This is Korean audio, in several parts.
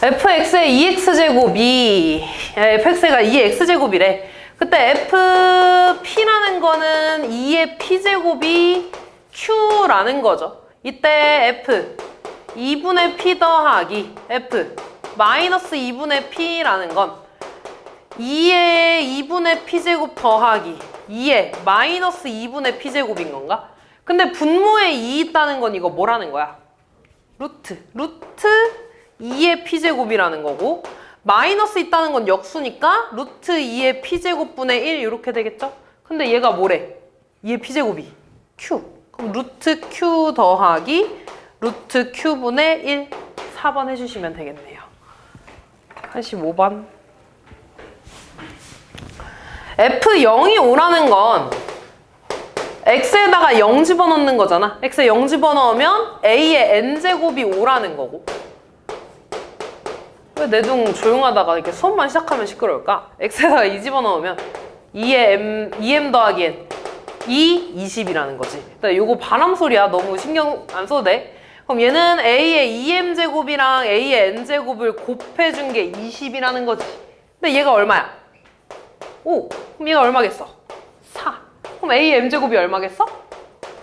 fx의 2x제곱이 fx가 2x제곱이래. 그때 fp라는 거는 2의 p제곱이 q라는 거죠. 이때 f 2분의 p 더하기 f 마이너스 2분의 p라는 건 2의 2분의 p제곱 더하기 2의 마이너스 2분의 p제곱인 건가? 근데 분모에 2 있다는 건 이거 뭐라는 거야? 루트 2의 p제곱이라는 거고, 마이너스 있다는 건 역수니까 루트 2의 p제곱분의 1 이렇게 되겠죠? 근데 얘가 뭐래? 2의 p제곱이 q. 그럼 루트 q 더하기 루트 q분의 1 4번 해주시면 되겠네요. 85번. F0이 5라는 건 x에다가 0 집어넣는 거잖아. x에 0 집어넣으면 a의 n제곱이 5라는 거고. 왜 내둥 조용하다가 이렇게 수업만 시작하면 시끄러울까? x에다가 2 집어넣으면 2m 더하기 n 20이라는 거지. 근데 요거 바람소리야. 너무 신경 안 써도 돼. 그럼 얘는 a의 2m제곱이랑 a의 n제곱을 곱해준 게 20이라는 거지. 근데 얘가 얼마야? 5. 그럼 얘가 얼마겠어? 4. 그럼 a의 m제곱이 얼마겠어?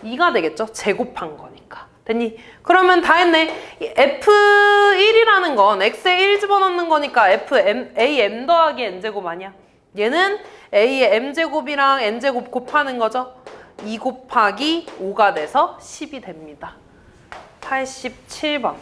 2가 되겠죠? 제곱한 거니까. 됐니? 그러면 다 했네. F1이라는 건 x에 1 집어넣는 거니까 AM 더하기 n제곱 아니야? 얘는 a의 m제곱이랑 n제곱 곱하는 거죠? 2 곱하기 5가 돼서 10이 됩니다. 87번.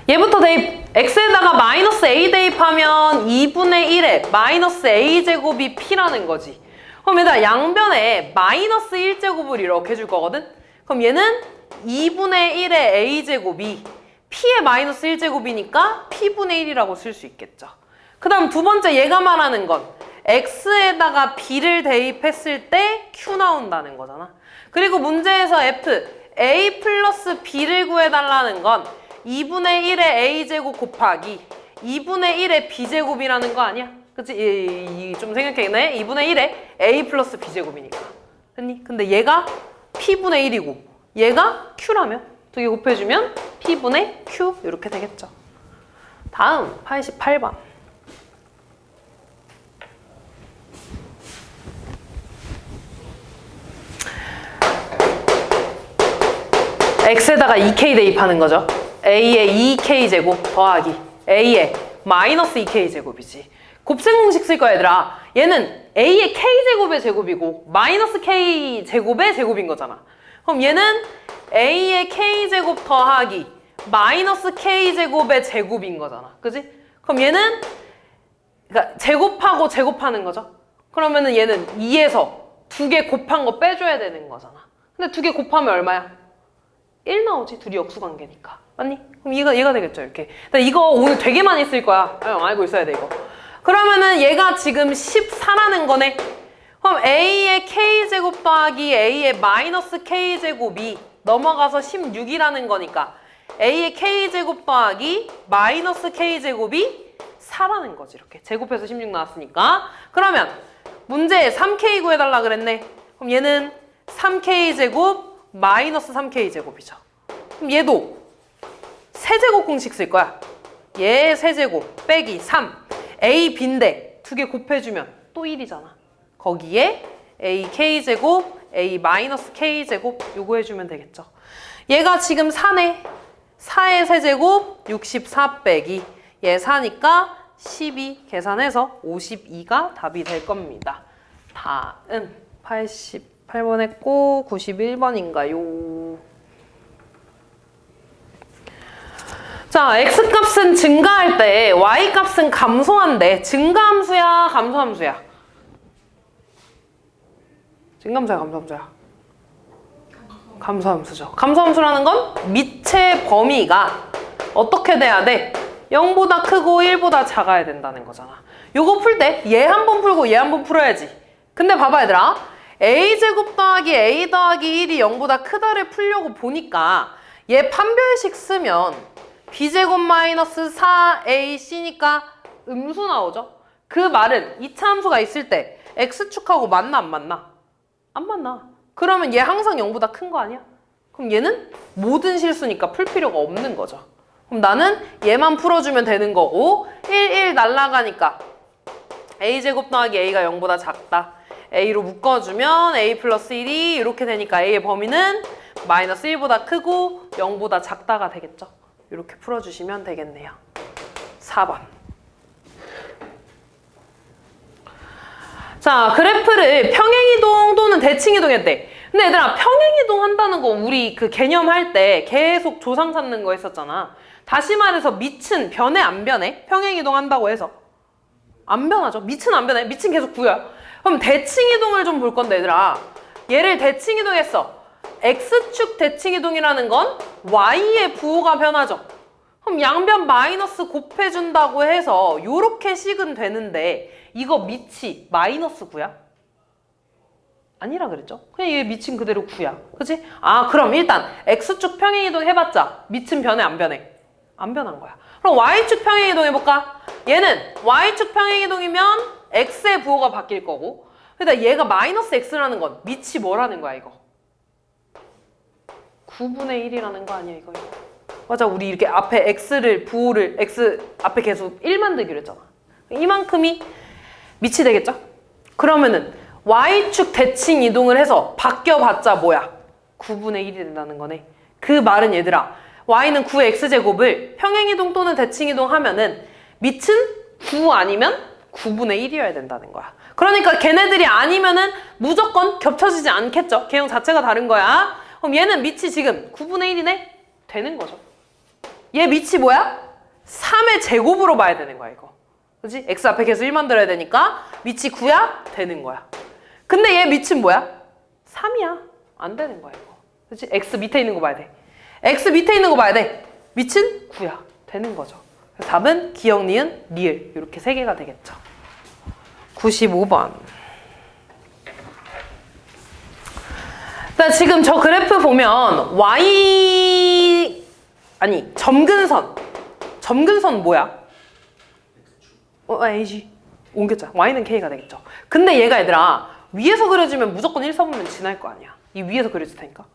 얘부터 대입. x에다가 마이너스 a 대입하면 2분의 1에 마이너스 a제곱이 p라는 거지. 그럼 얘들아 양변에 마이너스 1제곱을 이렇게 줄 거거든? 그럼 얘는 2분의 1의 a제곱이 p의 마이너스 1제곱이니까 p분의 1이라고 쓸 수 있겠죠. 그 다음 두 번째 얘가 말하는 건 x에다가 b를 대입했을 때 q 나온다는 거잖아. 그리고 문제에서 f a 플러스 b를 구해달라는 건 2분의 1의 a제곱 곱하기 2분의 1의 b제곱이라는 거 아니야? 그치? 좀 생각해야겠네. 2분의 1의 a 플러스 b제곱이니까. 됐니? 근데 얘가 p분의 1이고 얘가 q라면 두 개 곱해주면 p분의 q 이렇게 되겠죠. 다음 88번. x에다가 2k 대입하는 거죠. a의 2k제곱 더하기 a의 마이너스 2k제곱이지. 곱셈 공식 쓸 거야 얘들아. 얘는 a의 k제곱의 제곱이고 마이너스 k제곱의 제곱인 거잖아. 그럼 얘는 a의 k제곱 더하기 마이너스 k제곱의 제곱인 거잖아. 그지? 그럼 얘는 그러니까 제곱하고 제곱하는 거죠. 그러면은 얘는 2에서 두 개 곱한 거 빼줘야 되는 거잖아. 근데 두 개 곱하면 얼마야? 1 나오지. 둘이 역수관계니까. 맞니? 그럼 얘가 되겠죠. 이렇게. 근데 이거 오늘 되게 많이 쓸 거야. 알고 있어야 돼 이거. 그러면은 얘가 지금 14라는 거네. 그럼 a의 k제곱 더하기 a의 마이너스 k제곱이 넘어가서 16이라는 거니까 a의 k제곱 더하기 마이너스 k제곱이 4라는 거지. 이렇게 제곱해서 16 나왔으니까. 그러면 문제에 3k 구해달라 그랬네. 그럼 얘는 3k제곱 마이너스 3k제곱이죠. 그럼 얘도 세제곱 공식 쓸 거야. 얘 세제곱 빼기 3 a, b인데 두 개 곱해주면 또 1이잖아. 거기에 a k제곱, a 마이너스 k제곱 요거 해주면 되겠죠. 얘가 지금 4네. 4의 세제곱 64 빼기 얘 4니까 12 계산해서 52가 답이 될 겁니다. 다음 88번 했고 91번인가요? 자, x값은 증가할 때 y값은 감소한대. 증가함수야, 감소함수야? 증가함수야, 감소함수야? 감소함수죠. 감소함수라는 건 밑의 범위가 어떻게 돼야 돼? 0보다 크고 1보다 작아야 된다는 거잖아. 요거 풀 때 얘 한 번 풀고 얘 한 번 풀어야지. 근데 봐봐 얘들아. a제곱 더하기 a 더하기 1이 0보다 크다를 풀려고 보니까 얘 판별식 쓰면 b제곱 마이너스 4ac니까 음수 나오죠? 그 말은 이차 함수가 있을 때 x축하고 맞나 안 맞나? 안 맞나? 그러면 얘 항상 0보다 큰 거 아니야? 그럼 얘는 모든 실수니까 풀 필요가 없는 거죠. 그럼 나는 얘만 풀어주면 되는 거고 1 날라가니까 a제곱 더하기 a가 0보다 작다. a로 묶어주면 a 플러스 1이 이렇게 되니까 a의 범위는 마이너스 1보다 크고 0보다 작다가 되겠죠. 이렇게 풀어주시면 되겠네요. 4번. 자, 그래프를 평행이동 또는 대칭이동했대. 근데 얘들아, 평행이동 한다는 거 우리 그 개념 할 때 계속 조상 찾는 거 했었잖아. 다시 말해서 밑은 변해 안 변해? 평행이동 한다고 해서 안 변하죠. 밑은 안 변해. 밑은 계속 9야. 그럼 대칭이동을 좀 볼 건데 얘들아, 얘를 대칭이동했어. x축 대칭이동이라는 건 y의 부호가 변하죠. 그럼 양변 마이너스 곱해준다고 해서 요렇게 식은 되는데 이거 밑이 마이너스 9야? 아니라 그랬죠? 그냥 얘 밑은 그대로 9야. 그치? 아, 그럼 일단 x축 평행이동 해봤자 밑은 변해 안 변해? 안 변한 거야. 그럼 y축 평행이동 해볼까? 얘는 y축 평행이동이면 x의 부호가 바뀔 거고, 그러니까 얘가 마이너스 x라는 건 밑이 뭐라는 거야 이거? 9분의 1이라는 거 아니야 이거? 맞아, 우리 이렇게 앞에 x를 부호를 x 앞에 계속 1 만들기로 했잖아. 이만큼이 밑이 되겠죠? 그러면은 y축 대칭 이동을 해서 바뀌어봤자 뭐야? 9분의 1이 된다는 거네. 그 말은 얘들아, y는 9의 x제곱을 평행이동 또는 대칭이동 하면은 밑은 9 아니면 9분의 1이어야 된다는 거야. 그러니까 걔네들이 아니면은 무조건 겹쳐지지 않겠죠? 개형 자체가 다른 거야. 그럼 얘는 밑이 지금 9분의 1이네? 되는 거죠. 얘 밑이 뭐야? 3의 제곱으로 봐야 되는 거야 이거. 그치? x 앞에 계속 1 만들어야 되니까 밑이 9야? 되는 거야. 근데 얘 밑은 뭐야? 3이야. 안 되는 거야 이거. 그치? x 밑에 있는 거 봐야 돼. x 밑에 있는 거 봐야 돼. 밑은 9야. 되는 거죠. 그래서 답은 기역, 니은, 리을 이렇게 3개가 되겠죠. 95번. 지금 저 그래프 보면 y 아니 점근선 뭐야? A지. 옮겼자. y는 k가 되겠죠. 근데 얘가 얘들아 위에서 그려지면 무조건 1, 4분면 지날 거 아니야. 이 위에서 그려질 테니까.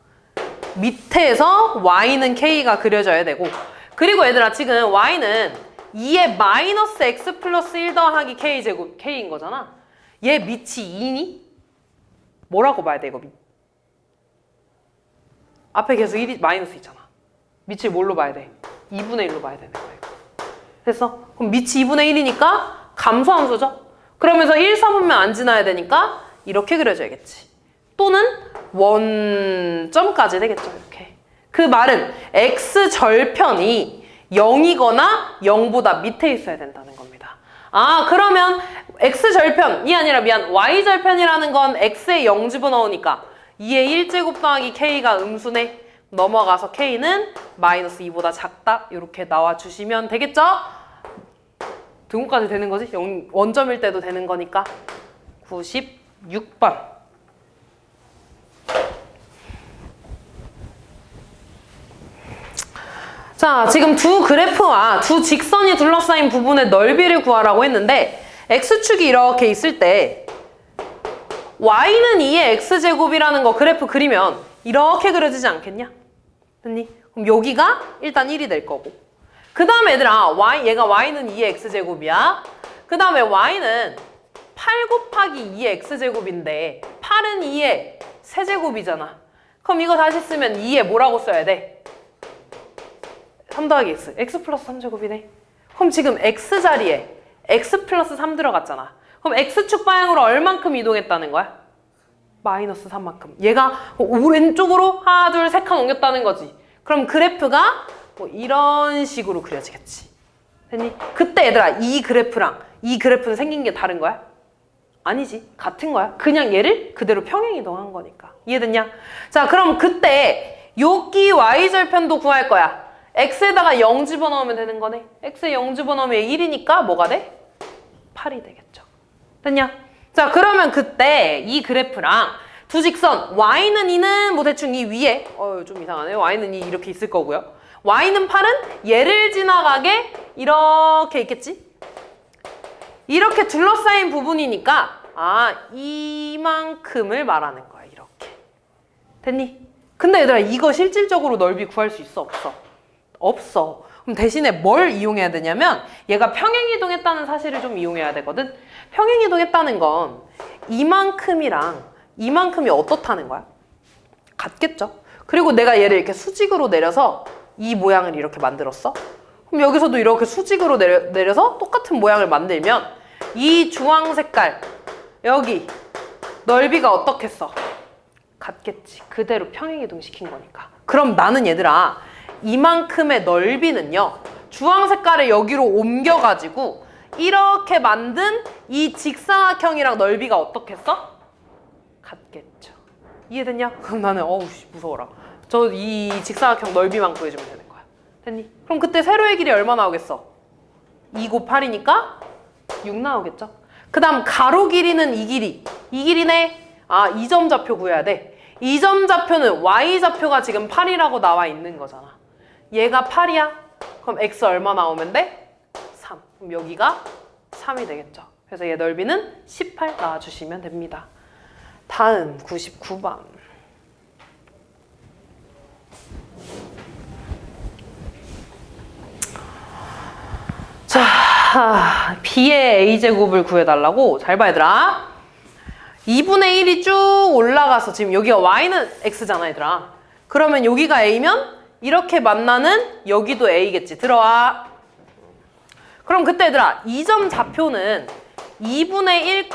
밑에서 y는 k가 그려져야 되고, 그리고 얘들아 지금 y는 2의 마이너스 x 플러스 1 더하기 k제곱 k인 거잖아. 얘 밑이 2니? 뭐라고 봐야 돼 이거 밑? 앞에 계속 1이 마이너스 있잖아. 밑을 뭘로 봐야 돼? 2분의 1로 봐야 되는 거야 이거. 됐어? 그럼 밑이 2분의 1이니까 감소함수죠? 그러면서 1, 4분면 안 지나야 되니까 이렇게 그려줘야겠지. 또는 원점까지 되겠죠 이렇게. 그 말은 x절편이 0이거나 0보다 밑에 있어야 된다는 겁니다. 아, 그러면 x절편이 아니라 y절편이라는 건 x에 0 집어넣으니까 2의 1제곱 더하기 k가 음수네. 넘어가서 k는 마이너스 2보다 작다. 이렇게 나와주시면 되겠죠? 등호까지 되는 거지? 원점일 때도 되는 거니까. 96번. 자, 지금 두 그래프와 두 직선이 둘러싸인 부분의 넓이를 구하라고 했는데 x축이 이렇게 있을 때 y는 2의 x제곱이라는 거 그래프 그리면 이렇게 그려지지 않겠냐? 됐니? 그럼 여기가 일단 1이 될 거고, 그 다음에 얘들아 얘가 y는 2의 x제곱이야. 그 다음에 y는 8 곱하기 2의 x제곱인데 8은 2의 세제곱이잖아. 그럼 이거 다시 쓰면 2의 뭐라고 써야 돼? 3 더하기 x. x 플러스 3제곱이네. 그럼 지금 x자리에 x 플러스 3 들어갔잖아. 그럼 x축 방향으로 얼만큼 이동했다는 거야? 마이너스 3만큼. 얘가 왼쪽으로 하나, 둘, 세 칸 옮겼다는 거지. 그럼 그래프가 뭐 이런 식으로 그려지겠지. 됐니? 그때 얘들아 이 그래프랑 이 그래프는 생긴 게 다른 거야? 아니지. 같은 거야. 그냥 얘를 그대로 평행이동한 거니까. 이해됐냐? 자, 그럼 그때 여기 y절편도 구할 거야. x에다가 0 집어넣으면 되는 거네. x에 0 집어넣으면 1이니까 뭐가 돼? 8이 되겠죠. 됐냐? 자, 그러면 그때 이 그래프랑 두 직선 y는 2는 뭐 대충 이 위에 좀 이상하네요. y는 2 이렇게 있을 거고요. y는 8은 얘를 지나가게 이렇게 있겠지? 이렇게 둘러싸인 부분이니까 아, 이만큼을 말하는 거야. 이렇게. 됐니? 근데 얘들아 이거 실질적으로 넓이 구할 수 있어? 없어? 없어. 그럼 대신에 뭘 이용해야 되냐면 얘가 평행이동했다는 사실을 좀 이용해야 되거든. 평행이동했다는 건 이만큼이랑 이만큼이 어떻다는 거야? 같겠죠? 그리고 내가 얘를 이렇게 수직으로 내려서 이 모양을 이렇게 만들었어? 그럼 여기서도 이렇게 수직으로 내려서 똑같은 모양을 만들면 이 주황 색깔 여기 넓이가 어떻겠어? 같겠지. 그대로 평행이동 시킨 거니까. 그럼 나는 얘들아 이만큼의 넓이는요 주황 색깔을 여기로 옮겨가지고 이렇게 만든 이 직사각형이랑 넓이가 어떻겠어? 같겠죠. 이해됐냐? 그럼 나는 어우씨 무서워라. 저 이 직사각형 넓이만 구해주면 되는 거야. 됐니? 그럼 그때 세로의 길이 얼마 나오겠어? 2 곱 8이니까 6 나오겠죠? 그 다음 가로 길이는 이 길이. 이 길이네. 아, 이 점 좌표 구해야 돼. 이 점 좌표는 y좌표가 지금 8이라고 나와 있는 거잖아. 얘가 8이야. 그럼 x 얼마 나오면 돼? 3. 그럼 여기가 3이 되겠죠. 그래서 얘 넓이는 18 나와주시면 됩니다. 다음 99번. 자, b의 a제곱을 구해달라고. 잘 봐 얘들아. 2분의 1이 쭉 올라가서 지금 여기가 y는 x잖아 얘들아. 그러면 여기가 a면 이렇게 만나는 여기도 a겠지. 들어와. 그럼 그때 얘들아 이 점 좌표는 2분의 1,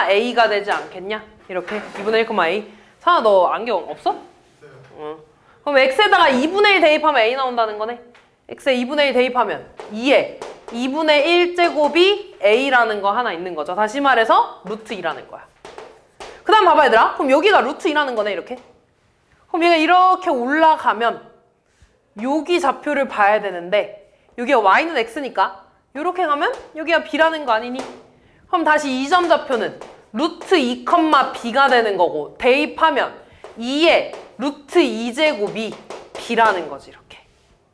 a가 되지 않겠냐? 이렇게 2분의 1, a. 사나 너 안경 없어? 응. 그럼 x에다가 2분의 1 대입하면 a 나온다는 거네. x에 2분의 1 대입하면 2에 2분의 1제곱이 a라는 거 하나 있는 거죠. 다시 말해서 루트 2라는 거야. 그 다음 봐봐 얘들아. 그럼 여기가 루트 2라는 거네 이렇게. 그럼 얘가 이렇게 올라가면 여기 좌표를 봐야 되는데 여기가 y는 x니까 이렇게 가면 여기가 b라는 거 아니니? 그럼 다시 이 점 좌표는 루트 2, b가 되는 거고 대입하면 2에 루트 2제곱이 b라는 거지 이렇게.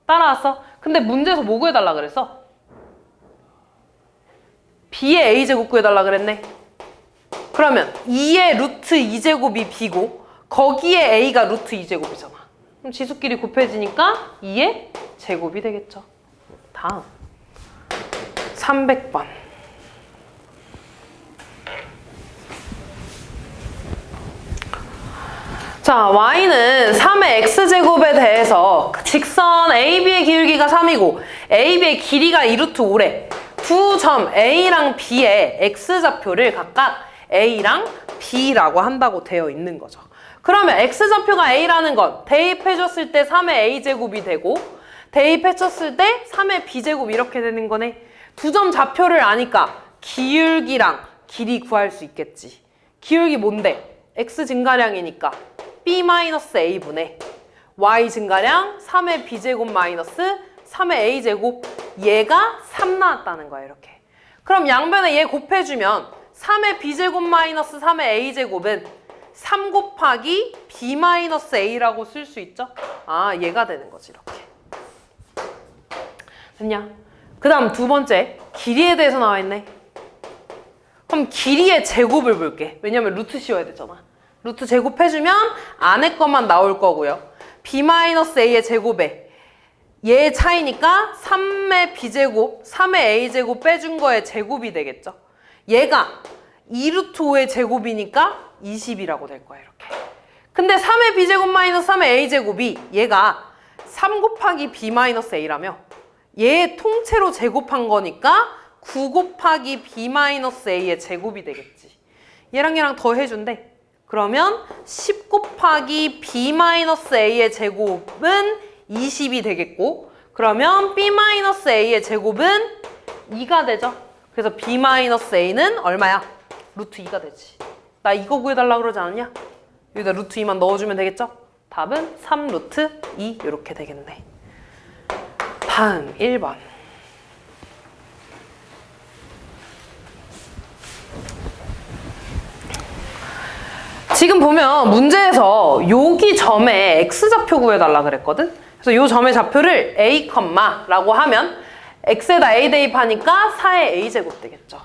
따라왔어? 근데 문제에서 뭐 구해달라 그랬어? b의 a제곱 구해달라 그랬네. 그러면 2의 루트 2제곱이 b고 거기에 a가 루트 2제곱이잖아. 그럼 지수끼리 곱해지니까 2의 제곱이 되겠죠. 다음 300번. 자, y는 3의 x제곱에 대해서 직선 AB의 기울기가 3이고 AB의 길이가 2루트 5래. 두 점 A랑 B의 x좌표를 각각 A랑 B라고 한다고 되어 있는 거죠. 그러면 x좌표가 A라는 건 대입해줬을 때 3의 A제곱이 되고 대입해줬을 때 3의 B제곱 이렇게 되는 거네. 두 점 좌표를 아니까 기울기랑 길이 구할 수 있겠지. 기울기 뭔데? x 증가량이니까 b-a분의 y 증가량 3의 b제곱 마이너스 3의 a제곱. 얘가 3 나왔다는 거야 이렇게. 그럼 양변에 얘 곱해주면 3의 b제곱 마이너스 3의 a제곱은 3 곱하기 b-a라고 쓸 수 있죠? 아, 얘가 되는 거지 이렇게. 됐냐? 그 다음 두 번째 길이에 대해서 나와 있네. 그럼 길이의 제곱을 볼게. 왜냐면 루트 씌워야 되잖아. 루트 제곱해주면 안에 것만 나올 거고요. b-a의 제곱에 얘의 차이니까 3의 b제곱, 3의 a제곱 빼준 거의 제곱이 되겠죠. 얘가 2루트 5의 제곱이니까 20이라고 될 거야 이렇게. 근데 3의 b제곱 마이너스 3의 a제곱이 얘가 3 곱하기 b-a라며 얘 통째로 제곱한 거니까 9 곱하기 b-a의 제곱이 되겠지. 얘랑 얘랑 더 해준대. 그러면 10 곱하기 b-a의 제곱은 20이 되겠고 그러면 b-a의 제곱은 2가 되죠. 그래서 b-a는 얼마야? 루트 2가 되지. 나 이거 구해달라고 그러지 않았냐? 여기다 루트 2만 넣어주면 되겠죠? 답은 3 루트 2 이렇게 되겠네. 다음 1번. 지금 보면 문제에서 여기 점에 x좌표 구해달라 그랬거든? 그래서 이 점의 좌표를 a, 라고 하면 x에다 a 대입하니까 4의 a제곱 되겠죠.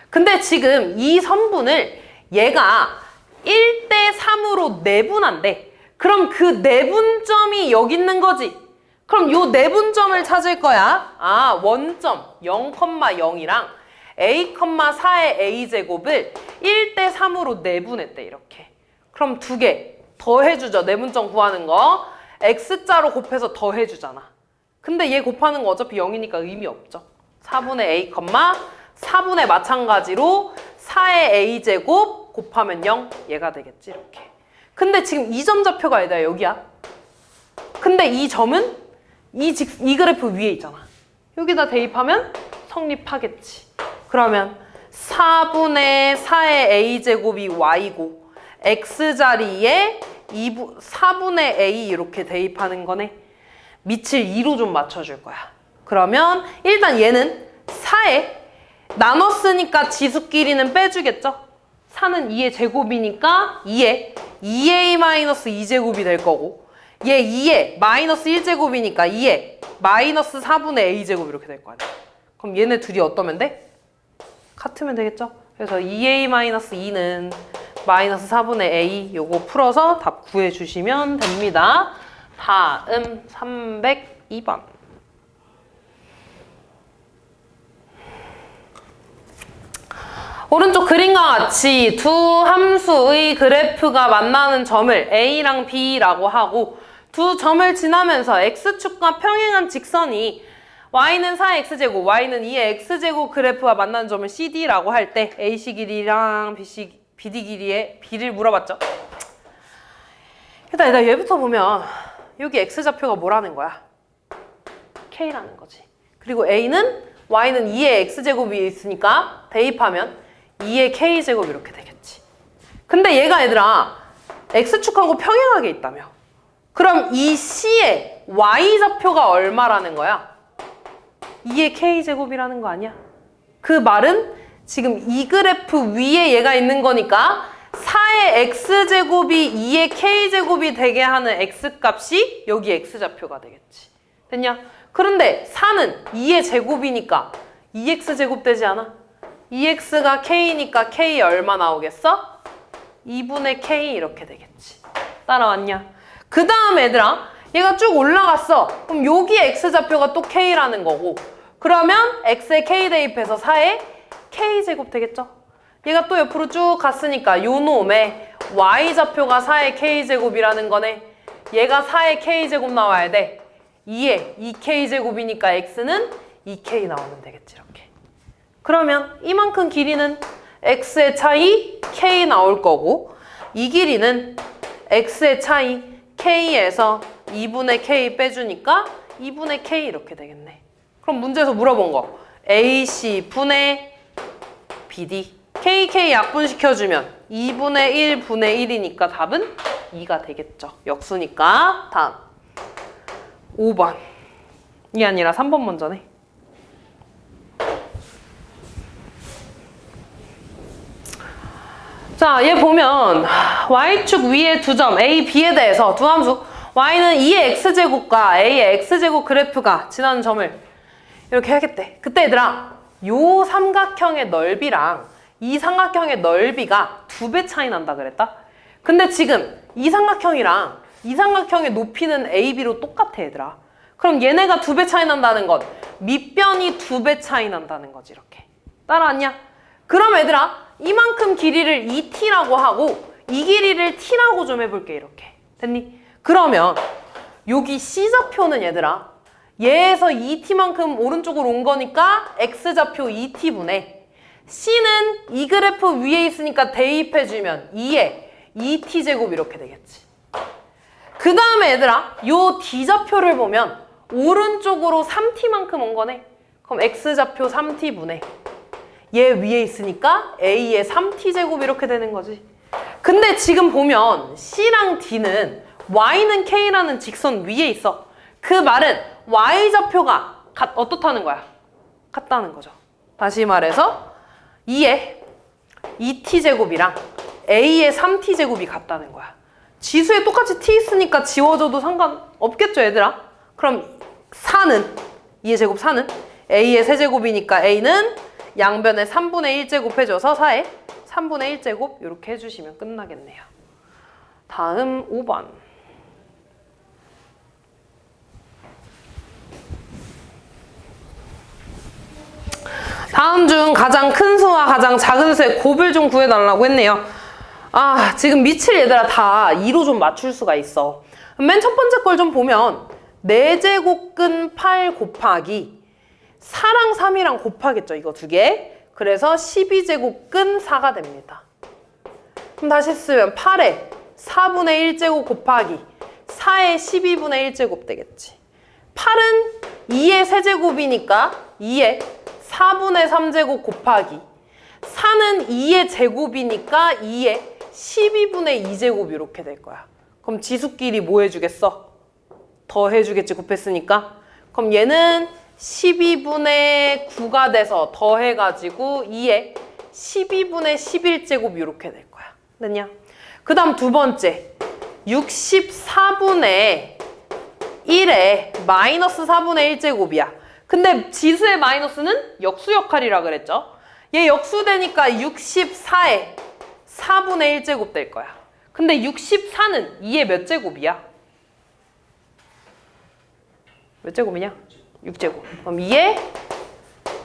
근데 지금 이 선분을 얘가 1대 3으로 내분한데 그럼 그 내분점이 여기 있는 거지. 그럼 요 내분점을 찾을 거야. 아, 원점 0,0이랑 a,4의 a제곱을 1대 3으로 내분했대, 이렇게. 그럼 두 개 더해주죠. 내분점 구하는 거. x자로 곱해서 더해주잖아. 근데 얘 곱하는 거 어차피 0이니까 의미 없죠. 4분의 a, 4분의 마찬가지로 4의 a제곱 곱하면 0, 얘가 되겠지, 이렇게. 근데 지금 이 점 좌표가 아니다, 여기야. 근데 이 점은 이 그래프 위에 있잖아. 여기다 대입하면 성립하겠지. 그러면 4분의 4의 a제곱이 y고 x자리에 4분의 a 이렇게 대입하는 거네. 밑을 2로 좀 맞춰줄 거야. 그러면 일단 얘는 4에 나눴으니까 지수끼리는 빼주겠죠? 4는 2의 제곱이니까 2에 2a-2제곱이 될 거고, 얘 2에 마이너스 1제곱이니까 2에 마이너스 4분의 a제곱 이렇게 될 거 아니야. 그럼 얘네 둘이 어떠면 돼? 같으면 되겠죠? 그래서 2a-2는 마이너스 4분의 a, 요거 풀어서 답 구해주시면 됩니다. 다음 302번. 오른쪽 그림과 같이 두 함수의 그래프가 만나는 점을 A랑 B라고 하고, 두 점을 지나면서 X축과 평행한 직선이 Y는 4X제곱, Y는 2의 X제곱 그래프와 만나는 점을 CD라고 할 때 AC 길이랑 BD 길이의 B를 물어봤죠. 일단 얘부터 보면 여기 X좌표가 뭐라는 거야? K라는 거지. 그리고 A는 Y는 2의 X제곱이 있으니까 대입하면 2의 K제곱 이렇게 되겠지. 근데 얘가 얘들아 X축하고 평행하게 있다며. 그럼 이 C의 Y좌표가 얼마라는 거야? 2의 K제곱이라는 거 아니야? 그 말은 지금 이 그래프 위에 얘가 있는 거니까 4의 X제곱이 2의 K제곱이 되게 하는 X값이 여기 X좌표가 되겠지. 됐냐? 그런데 4는 2의 제곱이니까 2X제곱 되지 않아? 2X가 K니까 K 얼마 나오겠어? 2분의 K 이렇게 되겠지. 따라왔냐? 그 다음 얘들아, 얘가 쭉 올라갔어. 그럼 여기 X좌표가 또 K라는 거고, 그러면 X에 K 대입해서 4에 K제곱 되겠죠? 얘가 또 옆으로 쭉 갔으니까 요 놈에 Y좌표가 4의 K제곱이라는 거네. 얘가 4의 K제곱 나와야 돼. 2에 2K제곱이니까 X는 2K 나오면 되겠지, 이렇게. 그러면 이만큼 길이는 X의 차이 K 나올 거고, 이 길이는 X의 차이 K에서 2분의 K 빼주니까 2분의 K 이렇게 되겠네. 그럼 문제에서 물어본 거 AC 분의 BD KK 약분시켜주면 2분의 1분의 1이니까 답은 2가 되겠죠. 역수니까. 다음 5번. 이게 아니라 3번 먼저네. 자, 얘 보면 Y축 위에 두 점 A, B에 대해서 두 함수 Y는 2의 X제곱과 A의 X제곱 그래프가 지나는 점을 이렇게 해야겠대. 그때 얘들아, 요 삼각형의 넓이랑 이 삼각형의 넓이가 2배 차이 난다 그랬다? 근데 지금 이 삼각형이랑 이 삼각형의 높이는 AB로 똑같아, 얘들아. 그럼 얘네가 2배 차이 난다는 건 밑변이 2배 차이 난다는 거지, 이렇게. 따라왔냐? 그럼 얘들아, 이만큼 길이를 2t라고 하고 이 길이를 t라고 좀 해볼게, 이렇게. 됐니? 그러면 여기 C좌표는 얘들아, 얘에서 2t만큼 오른쪽으로 온 거니까 X좌표 2t분의 C는 이 그래프 위에 있으니까 대입해주면 2에 2t제곱 이렇게 되겠지. 그 다음에 얘들아, 요 D좌표를 보면 오른쪽으로 3t만큼 온 거네. 그럼 X좌표 3t분의 얘 위에 있으니까 A의 3t제곱 이렇게 되는 거지. 근데 지금 보면 C랑 D는 Y는 K라는 직선 위에 있어. 그 말은 Y좌표가 어떻다는 거야? 같다는 거죠. 다시 말해서 2의 2t제곱이랑 A의 3t제곱이 같다는 거야. 지수에 똑같이 t 있으니까 지워져도 상관없겠죠, 얘들아? 그럼 4는 2의 제곱 4는 A의 세제곱이니까 A는 양변에 3분의 1제곱 해줘서 4에 3분의 1제곱 이렇게 해주시면 끝나겠네요. 다음 5번. 다음 중 가장 큰 수와 가장 작은 수의 곱을 좀 구해달라고 했네요. 아, 지금 밑을 얘들아 다 2로 좀 맞출 수가 있어. 맨 첫 번째 걸 좀 보면 4제곱근 8 곱하기 4랑 3이랑 곱하겠죠, 이거 두 개. 그래서 12제곱근 4가 됩니다. 그럼 다시 쓰면 8에 4분의 1제곱 곱하기 4의 12분의 1제곱 되겠지. 8은 2의 세제곱이니까 2의 4분의 3제곱 곱하기 4는 2의 제곱이니까 2의 12분의 2제곱 이렇게 될 거야. 그럼 지수끼리 뭐 해주겠어? 더 해주겠지, 곱했으니까. 그럼 얘는 12분의 9가 돼서 더 해가지고 2의 12분의 11제곱 이렇게 될 거야. 됐냐? 그 다음 두 번째 64분의 1에 마이너스 4분의 1제곱이야. 근데 지수의 마이너스는 역수 역할이라 그랬죠? 얘 역수되니까 64에 4분의 1제곱 될 거야. 근데 64는 2의 몇 제곱이야? 몇 제곱이냐? 6제곱. 그럼 2의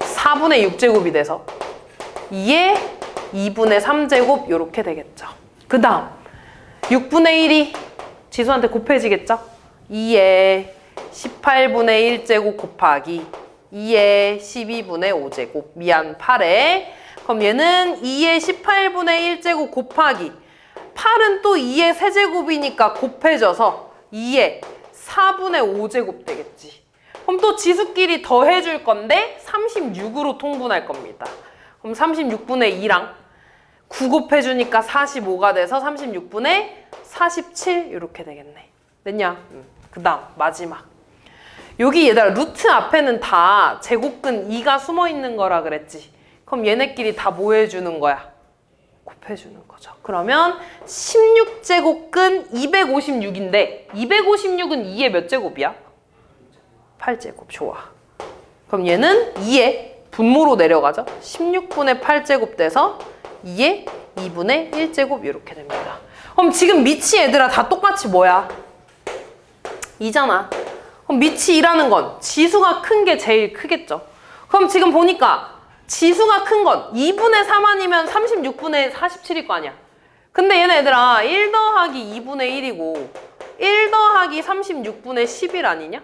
4분의 6제곱이 돼서 2의 2분의 3제곱 이렇게 되겠죠. 그 다음 6분의 1이 지수한테 곱해지겠죠? 2의 18분의 1제곱 곱하기 2의 12분의 5제곱. 미안, 8에. 그럼 얘는 2의 18분의 1제곱 곱하기 8은 또 2의 세제곱이니까 곱해져서 2의 4분의 5제곱 되겠지. 그럼 또 지수끼리 더해줄 건데 36으로 통분할 겁니다. 그럼 36분의 2랑 9 곱해주니까 45가 돼서 36분의 47 이렇게 되겠네. 됐냐? 그 다음 마지막. 여기 얘들아 루트 앞에는 다 제곱근 2가 숨어있는 거라 그랬지. 그럼 얘네끼리 다 뭐 해주는 거야? 곱해주는 거죠. 그러면 16제곱근 256인데 256은 2의 몇 제곱이야? 8제곱. 좋아. 그럼 얘는 2의 분모로 내려가죠. 16분의 8제곱 돼서 2의 2분의 1제곱 이렇게 됩니다. 그럼 지금 밑이 얘들아 다 똑같이 뭐야? 2잖아. 그럼 밑이 2라는 건 지수가 큰 게 제일 크겠죠. 그럼 지금 보니까 지수가 큰 건 2분의 3 아니면 36분의 47일 거 아니야. 근데 얘네 얘들아 1 더하기 2분의 1이고 1 더하기 36분의 11 아니냐?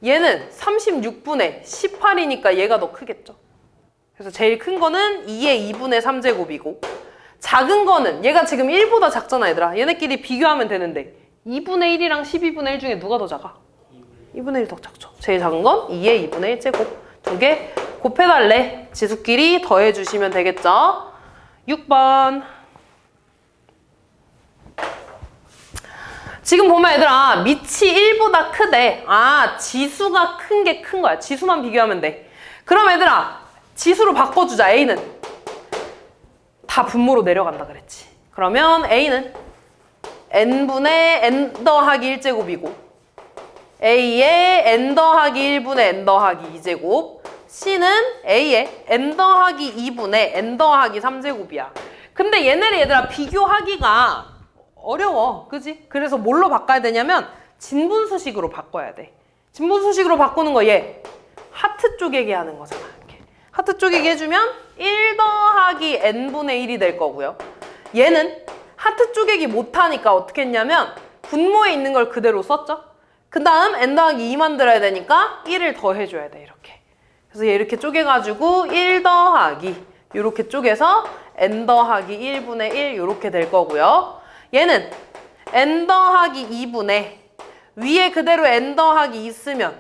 얘는 36분의 18이니까 얘가 더 크겠죠. 그래서 제일 큰 거는 2의 2분의 3제곱이고 작은 거는 얘가 지금 1보다 작잖아 얘들아. 얘네끼리 비교하면 되는데 2분의 1이랑 12분의 1 중에 누가 더 작아? 2분의 1 더 작죠. 제일 작은 건 2의 2분의 1제곱. 두 개 곱해달래. 지수끼리 더해주시면 되겠죠. 6번. 지금 보면 얘들아 밑이 1보다 크대. 아, 지수가 큰 게 큰 거야. 지수만 비교하면 돼. 그럼 얘들아 지수로 바꿔주자. A는 다 분모로 내려간다 그랬지. 그러면 A는 n분의 n 더하기 1제곱이고 A의 n 더하기 1분의 n 더하기 2제곱, C는 A의 n 더하기 2분의 n 더하기 3제곱이야. 근데 얘네를 얘들아 비교하기가 어려워. 그지? 그래서 뭘로 바꿔야 되냐면 진분수식으로 바꿔야 돼. 진분수식으로 바꾸는 거 얘 하트 쪼개기 하는 거잖아. 이렇게. 하트 쪼개기 해주면 1 더하기 n분의 1이 될 거고요. 얘는 하트 쪼개기 못하니까 어떻게 했냐면 분모에 있는 걸 그대로 썼죠? 그 다음 n 더하기 2 만들어야 되니까 1을 더 해줘야 돼. 이렇게. 그래서 얘 이렇게 쪼개가지고 1 더하기 이렇게 쪼개서 n 더하기 1분의 1 이렇게 될 거고요. 얘는 n 더하기 2분의 위에 그대로 n 더하기 2 쓰면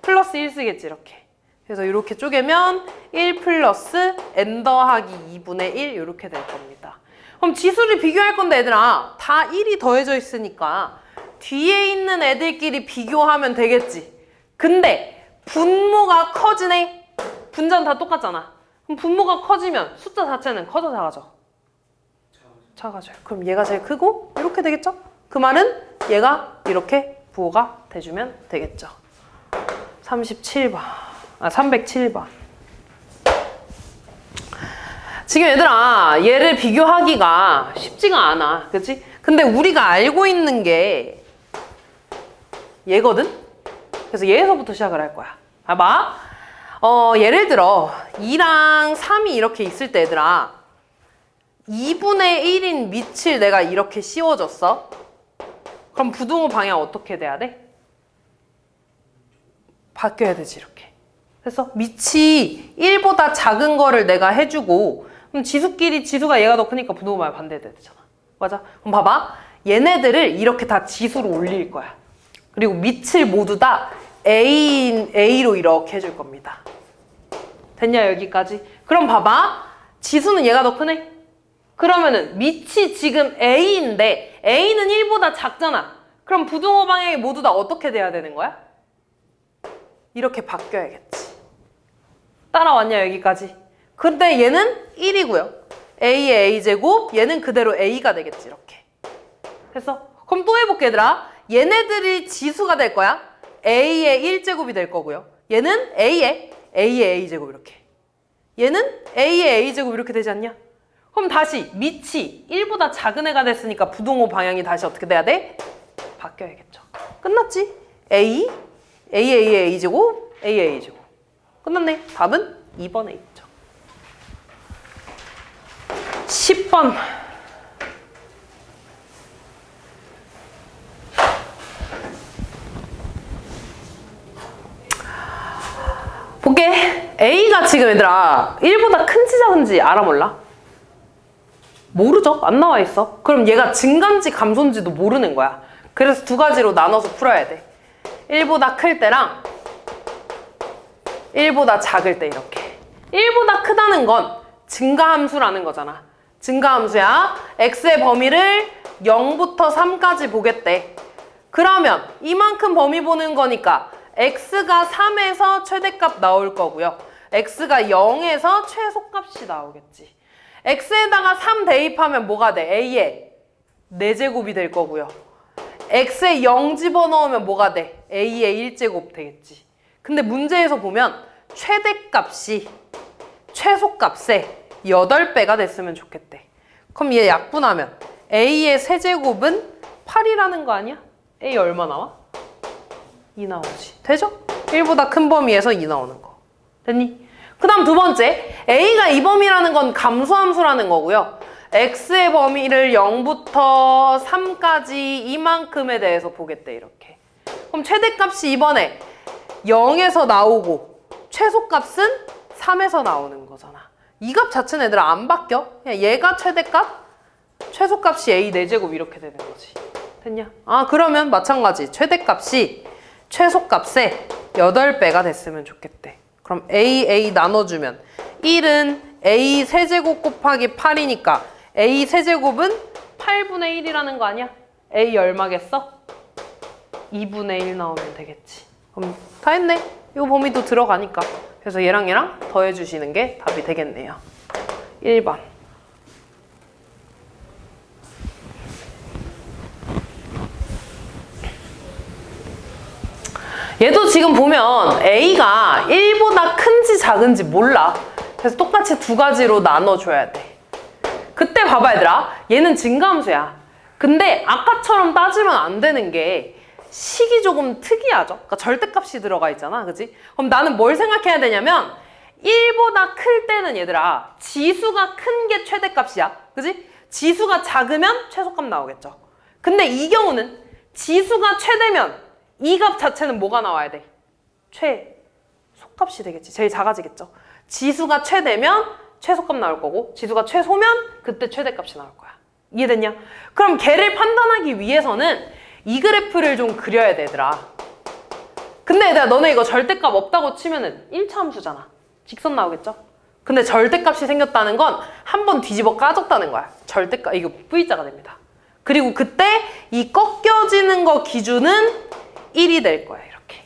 플러스 1 쓰겠지 이렇게. 그래서 이렇게 쪼개면 1 플러스 n 더하기 2분의 1 이렇게 될 겁니다. 그럼 지수를 비교할 건데 얘들아 다 1이 더해져 있으니까 뒤에 있는 애들끼리 비교하면 되겠지. 근데 분모가 커지네. 분자는 다 똑같잖아. 그럼 분모가 커지면 숫자 자체는 커져 작아져? 작아져요. 그럼 얘가 제일 크고 이렇게 되겠죠? 그 말은 얘가 이렇게 부호가 돼주면 되겠죠. 307번. 지금 얘들아 얘를 비교하기가 쉽지가 않아. 그치? 근데 우리가 알고 있는 게 얘거든? 그래서 얘에서부터 시작을 할 거야. 봐봐. 예를 들어 2랑 3이 이렇게 있을 때 얘들아 2분의 1인 밑을 내가 이렇게 씌워줬어. 그럼 부등호 방향 어떻게 돼야 돼? 바뀌어야 되지 이렇게. 그래서 밑이 1보다 작은 거를 내가 해주고 그럼 지수가 얘가 더 크니까 부등호 방향 반대돼야 되잖아. 맞아? 그럼 봐봐. 얘네들을 이렇게 다 지수로 올릴 거야. 그리고 밑을 모두 다 A로 이렇게 해줄 겁니다. 됐냐 여기까지? 그럼 봐봐. 지수는 얘가 더 크네? 그러면은 밑이 지금 A인데 A는 1보다 작잖아. 그럼 부등호 방향이 모두 다 어떻게 돼야 되는 거야? 이렇게 바뀌어야겠지. 따라왔냐 여기까지? 근데 얘는 1이고요. A의 A제곱 얘는 그대로 A가 되겠지 이렇게. 그래서 그럼 또 해볼게 얘들아. 얘네들이 지수가 될 거야. A의 1제곱이 될 거고요. 얘는 A의 A제곱 이렇게. 얘는 A의 A제곱 이렇게 되지 않냐? 그럼 다시 밑이 1보다 작은 애가 됐으니까 부등호 방향이 다시 어떻게 돼야 돼? 바뀌어야겠죠. 끝났지? A의 A제곱, A의 A제곱. 끝났네. 답은 2번에 있죠. 10번. 볼게. A가 지금 얘들아 1보다 큰지 작은지 알아 몰라? 모르죠? 안 나와 있어. 그럼 얘가 증가인지 감소인지도 모르는 거야. 그래서 두 가지로 나눠서 풀어야 돼. 1보다 클 때랑 1보다 작을 때 이렇게. 1보다 크다는 건 증가함수라는 거잖아. 증가함수야. x의 범위를 0부터 3까지 보겠대. 그러면 이만큼 범위 보는 거니까 x가 3에서 최대값 나올 거고요. x가 0에서 최소값이 나오겠지. x에다가 3 대입하면 뭐가 돼? a의 4제곱이 될 거고요. x에 0 집어넣으면 뭐가 돼? a의 1제곱 되겠지. 근데 문제에서 보면 최대값이 최소값의 8배가 됐으면 좋겠대. 그럼 얘 약분하면 a의 세제곱은 8이라는 거 아니야? a 얼마 나와? 2 나오지. 되죠? 1보다 큰 범위에서 2 나오는 거. 됐니? 그 다음 두 번째, a가 이 범위라는 건 감소함수라는 거고요. x의 범위를 0부터 3까지 이만큼에 대해서 보겠대 이렇게. 그럼 최대값이 이번에 0에서 나오고 최소값은 3에서 나오는 거잖아. 이 값 자체는 얘들아 안 바뀌어. 그냥 얘가 최대값, 최소값이 a 4제곱 이렇게 되는 거지. 됐냐? 아 그러면 마찬가지. 최대값이 최소값의 8배가 됐으면 좋겠대. 그럼 a 나눠주면 1은 a 세제곱 곱하기 8이니까 a 세제곱은 8분의 1이라는 거 아니야? a 얼마겠어? 2분의 1 나오면 되겠지. 그럼 다 했네. 이 범위도 들어가니까. 그래서 얘랑 더해주시는 게 답이 되겠네요. 1번. 얘도 지금 보면 A가 1보다 큰지 작은지 몰라. 그래서 똑같이 두 가지로 나눠줘야 돼. 그때 봐봐 얘들아. 얘는 증가함수야. 근데 아까처럼 따지면 안 되는 게 식이 조금 특이하죠. 그러니까 절대값이 들어가 있잖아. 그치? 그럼 나는 뭘 생각해야 되냐면 1보다 클 때는 얘들아 지수가 큰 게 최대값이야. 그치? 지수가 작으면 최소값 나오겠죠. 근데 이 경우는 지수가 최대면 이 값 자체는 뭐가 나와야 돼? 최소값이 되겠지. 제일 작아지겠죠. 지수가 최대면 최소값 나올 거고 지수가 최소면 그때 최대값이 나올 거야. 이해됐냐? 그럼 걔를 판단하기 위해서는 이 그래프를 좀 그려야 되더라. 근데 얘들아 너네 이거 절대값 없다고 치면은 1차 함수잖아. 직선 나오겠죠? 근데 절대값이 생겼다는 건 한 번 뒤집어 까졌다는 거야. 절대값, 이거 V자가 됩니다. 그리고 그때 이 꺾여지는 거 기준은 1이 될 거야 이렇게.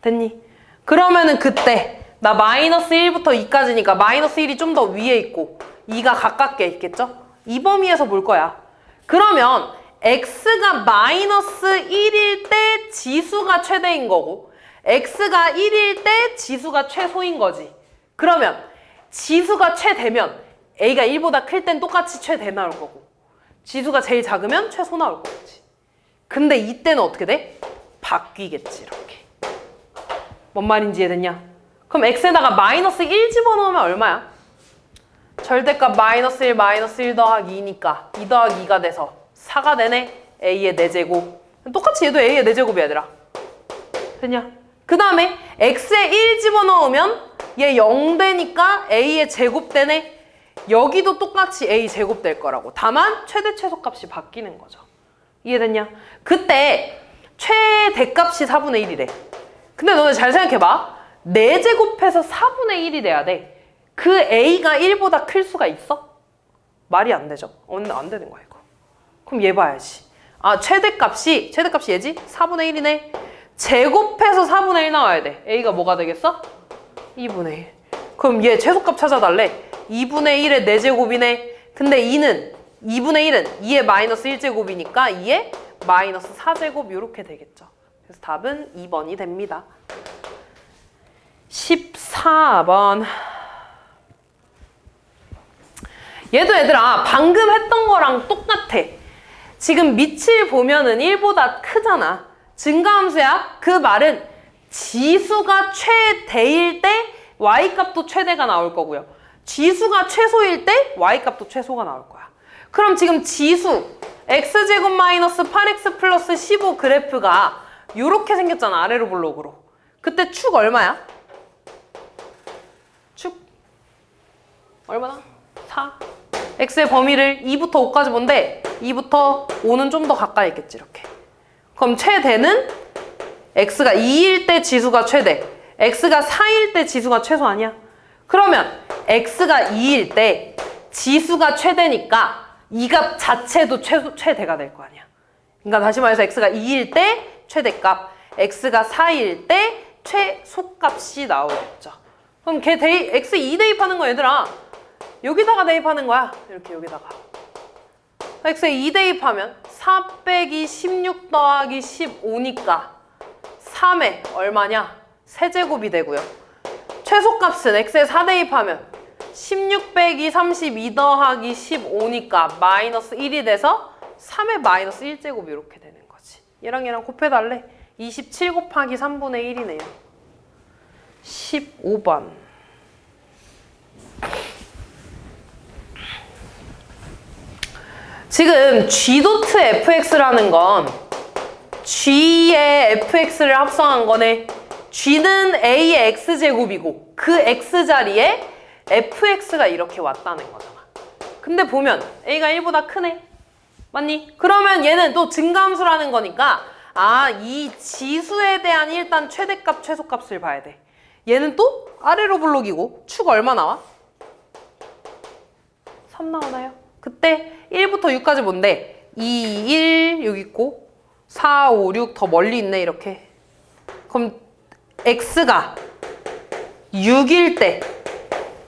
됐니? 그러면은 그때 나 마이너스 1부터 2까지니까 마이너스 1이 좀 더 위에 있고 2가 가깝게 있겠죠? 이 범위에서 볼 거야. 그러면 x가 마이너스 1일 때 지수가 최대인 거고 x가 1일 때 지수가 최소인 거지. 그러면 지수가 최대면 a가 1보다 클 땐 똑같이 최대 나올 거고 지수가 제일 작으면 최소 나올 거겠지. 근데 이때는 어떻게 돼? 바뀌겠지 이렇게. 뭔 말인지 이해됐냐? 그럼 x에다가 마이너스 1 집어넣으면 얼마야? 절대값 마이너스 1 마이너스 1 더하기 2니까 2 더하기 2가 돼서 4가 되네. a의 4제곱. 똑같이 얘도 a의 4제곱이야 얘들아. 됐냐? 그 다음에 x에 1 집어넣으면 얘 0 되니까 a의 제곱 되네. 여기도 똑같이 a 제곱 될 거라고. 다만 최대 최소값이 바뀌는 거죠. 이해됐냐? 그때 최대값이 4분의 1이래. 근데 너네 잘 생각해봐. 4제곱해서 4분의 1이 돼야 돼. 그 a가 1보다 클 수가 있어? 말이 안 되죠. 안 되는 거야 이거. 그럼 얘 봐야지. 아 최대값이 얘지? 4분의 1이네. 제곱해서 4분의 1 나와야 돼. a가 뭐가 되겠어? 2분의 1. 그럼 얘 최소값 찾아달래. 2분의 1의 4제곱이네. 근데 2분의 1은 2의 마이너스 1제곱이니까 2의 마이너스 4제곱 이렇게 되겠죠. 그래서 답은 2번이 됩니다. 14번. 얘도 얘들아 방금 했던 거랑 똑같아. 지금 밑을 보면은 1보다 크잖아. 증가함수야. 그 말은 지수가 최대일 때 y값도 최대가 나올 거고요. 지수가 최소일 때 y값도 최소가 나올 거야. 그럼 지금 지수 x제곱 마이너스 8x 플러스 15 그래프가 이렇게 생겼잖아. 아래로 블록으로. 그때 축 얼마야? 축 얼마나? 4. x의 범위를 2부터 5까지 본데 2부터 5는 좀 더 가까이 있겠지 이렇게. 그럼 최대는 x가 2일 때 지수가 최대, x가 4일 때 지수가 최소 아니야? 그러면 x가 2일 때 지수가 최대니까 이 값 자체도 최대가 될 거 아니야. 그러니까 다시 말해서 x가 2일 때 최대값, x가 4일 때 최소값이 나오겠죠. 그럼 걔 x 2 대입하는 거 얘들아. 여기다가 대입하는 거야. 이렇게 여기다가. x에 2 대입하면 4 빼기 16 더하기 15니까 3에 얼마냐? 세제곱이 되고요. 최소값은 x에 4 대입하면 16 빼기 32 더하기 15니까 마이너스 1이 돼서 3의 마이너스 1제곱 이렇게 되는 거지. 얘랑 얘랑 곱해달래. 27 곱하기 3분의 1이네요. 15번. 지금 G.fx라는 건 G의 fx를 합성한 거네. G는 A의 x제곱이고 그 x자리에 fx가 이렇게 왔다는 거잖아. 근데 보면 A가 1보다 크네. 맞니? 그러면 얘는 또 증가함수라는 거니까 이 지수에 대한 일단 최대값, 최소값을 봐야 돼. 얘는 또 아래로 블록이고 축 얼마 나와? 3 나오나요? 그때 1부터 6까지 뭔데? 2, 1 여기 있고 4, 5, 6 더 멀리 있네 이렇게. 그럼 x가 6일 때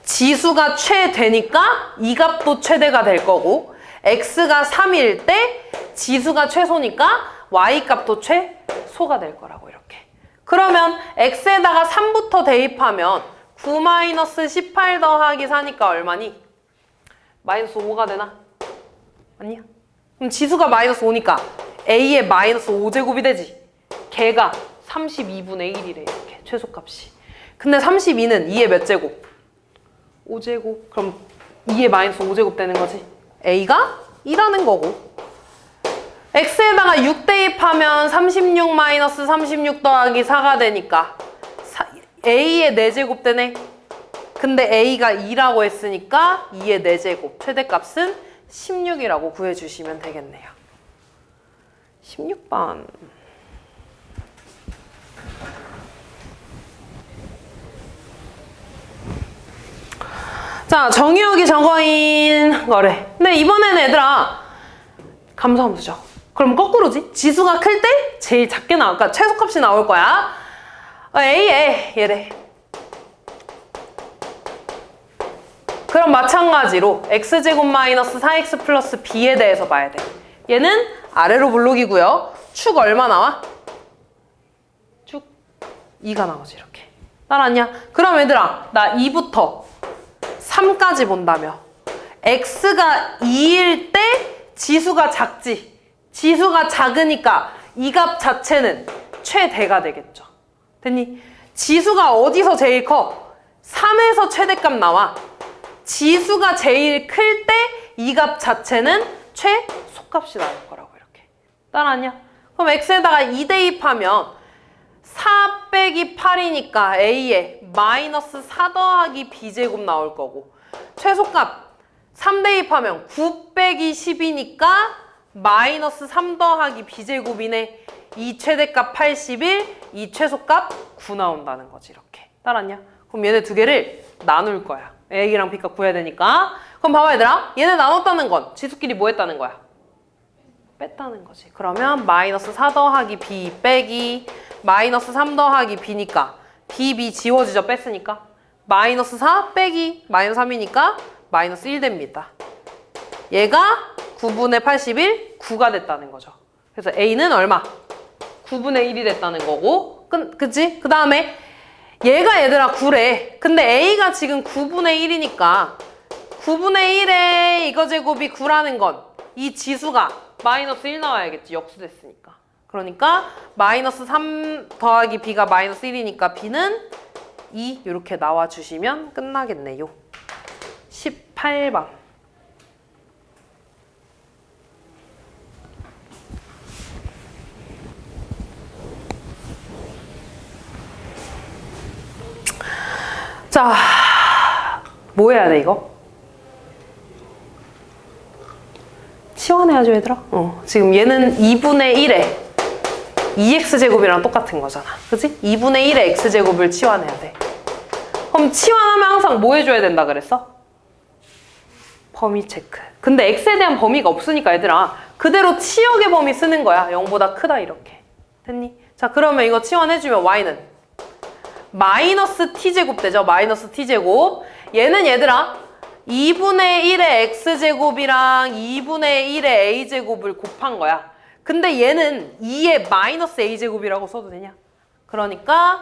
지수가 최대니까 이 값도 최대가 될 거고 x가 3일 때 지수가 최소니까 y 값도 최소가 될 거라고 이렇게. 그러면 x에다가 3부터 대입하면 9-18 더하기 4니까 얼마니? 마이너스 5가 되나? 아니야? 그럼 지수가 마이너스 5니까 a의 마이너스 5제곱이 되지. 걔가 32분의 1이래 이렇게 최소값이. 근데 32는 2의 몇 제곱? 5제곱. 그럼 2의 마이너스 5제곱 되는 거지. a가 2라는 거고. x에다가 6 대입하면 36 마이너스 36 더하기 4가 되니까 a의 4제곱 되네. 근데 a가 2라고 했으니까 2의 4제곱 최대값은 16이라고 구해주시면 되겠네요. 16번. 자, 정의역이 저거인 거래. 근데 이번에는 얘들아 감소함수죠. 그럼 거꾸로지. 지수가 클 때 제일 작게 나올까? 최소값이 나올 거야. A에 얘래. 그럼 마찬가지로 x제곱 마이너스 4x 플러스 b에 대해서 봐야 돼. 얘는 아래로 블록이고요. 축 얼마 나와? 축 2가 나오지 이렇게. 따라왔냐? 그럼 얘들아 나 2부터 3까지 본다며. x가 2일 때 지수가 작지. 지수가 작으니까 이 값 자체는 최대가 되겠죠. 됐니? 지수가 어디서 제일 커? 3에서 최대값 나와. 지수가 제일 클 때 이 값 자체는 최소값이 나올 거라고 이렇게. 따라하냐? 그럼 x에다가 2 대입하면 4 빼기 8이니까 a에 마이너스 4 더하기 b제곱 나올 거고, 최소값 3 대입하면 9 빼기 10이니까 마이너스 3 더하기 b제곱이네. 이 최대값 81, 이 최소값 9 나온다는 거지 이렇게. 따랐냐? 그럼 얘네 두 개를 나눌 거야. a랑 b값 구해야 되니까. 그럼 봐봐 얘들아, 얘네 나눴다는 건 지수끼리 뭐 했다는 거야? 뺐다는 거지. 그러면 마이너스 4 더하기 b 빼기 마이너스 3 더하기 b니까 b 지워지죠? 뺐으니까. 마이너스 4 빼기 마이너스 3이니까 마이너스 1 됩니다. 얘가 9분의 81, 9가 됐다는 거죠. 그래서 a는 얼마? 9분의 1이 됐다는 거고, 그치? 그 다음에 얘가 얘들아 9래. 근데 a가 지금 9분의 1이니까 9분의 1에 이거 제곱이 9라는 건 이 지수가 마이너스 1 나와야겠지. 역수됐으니까. 그러니까 마이너스 3 더하기 b가 마이너스 1이니까 b는 2 이렇게 나와주시면 끝나겠네요. 18번. 자, 뭐 해야 돼 이거? 치환해야죠 얘들아. 지금 얘는 2분의 1에 2x제곱이랑 똑같은 거잖아. 그치? 2분의 1에 x제곱을 치환해야 돼. 그럼 치환하면 항상 뭐 해줘야 된다 그랬어? 범위 체크. 근데 x에 대한 범위가 없으니까 얘들아 그대로 치역의 범위 쓰는 거야. 0보다 크다 이렇게. 됐니? 자, 그러면 이거 치환해주면 y는 마이너스 t제곱 되죠? 마이너스 t제곱. 얘는 얘들아 2분의 1의 x제곱이랑 2분의 1의 a제곱을 곱한 거야. 근데 얘는 2의 마이너스 a제곱이라고 써도 되냐? 그러니까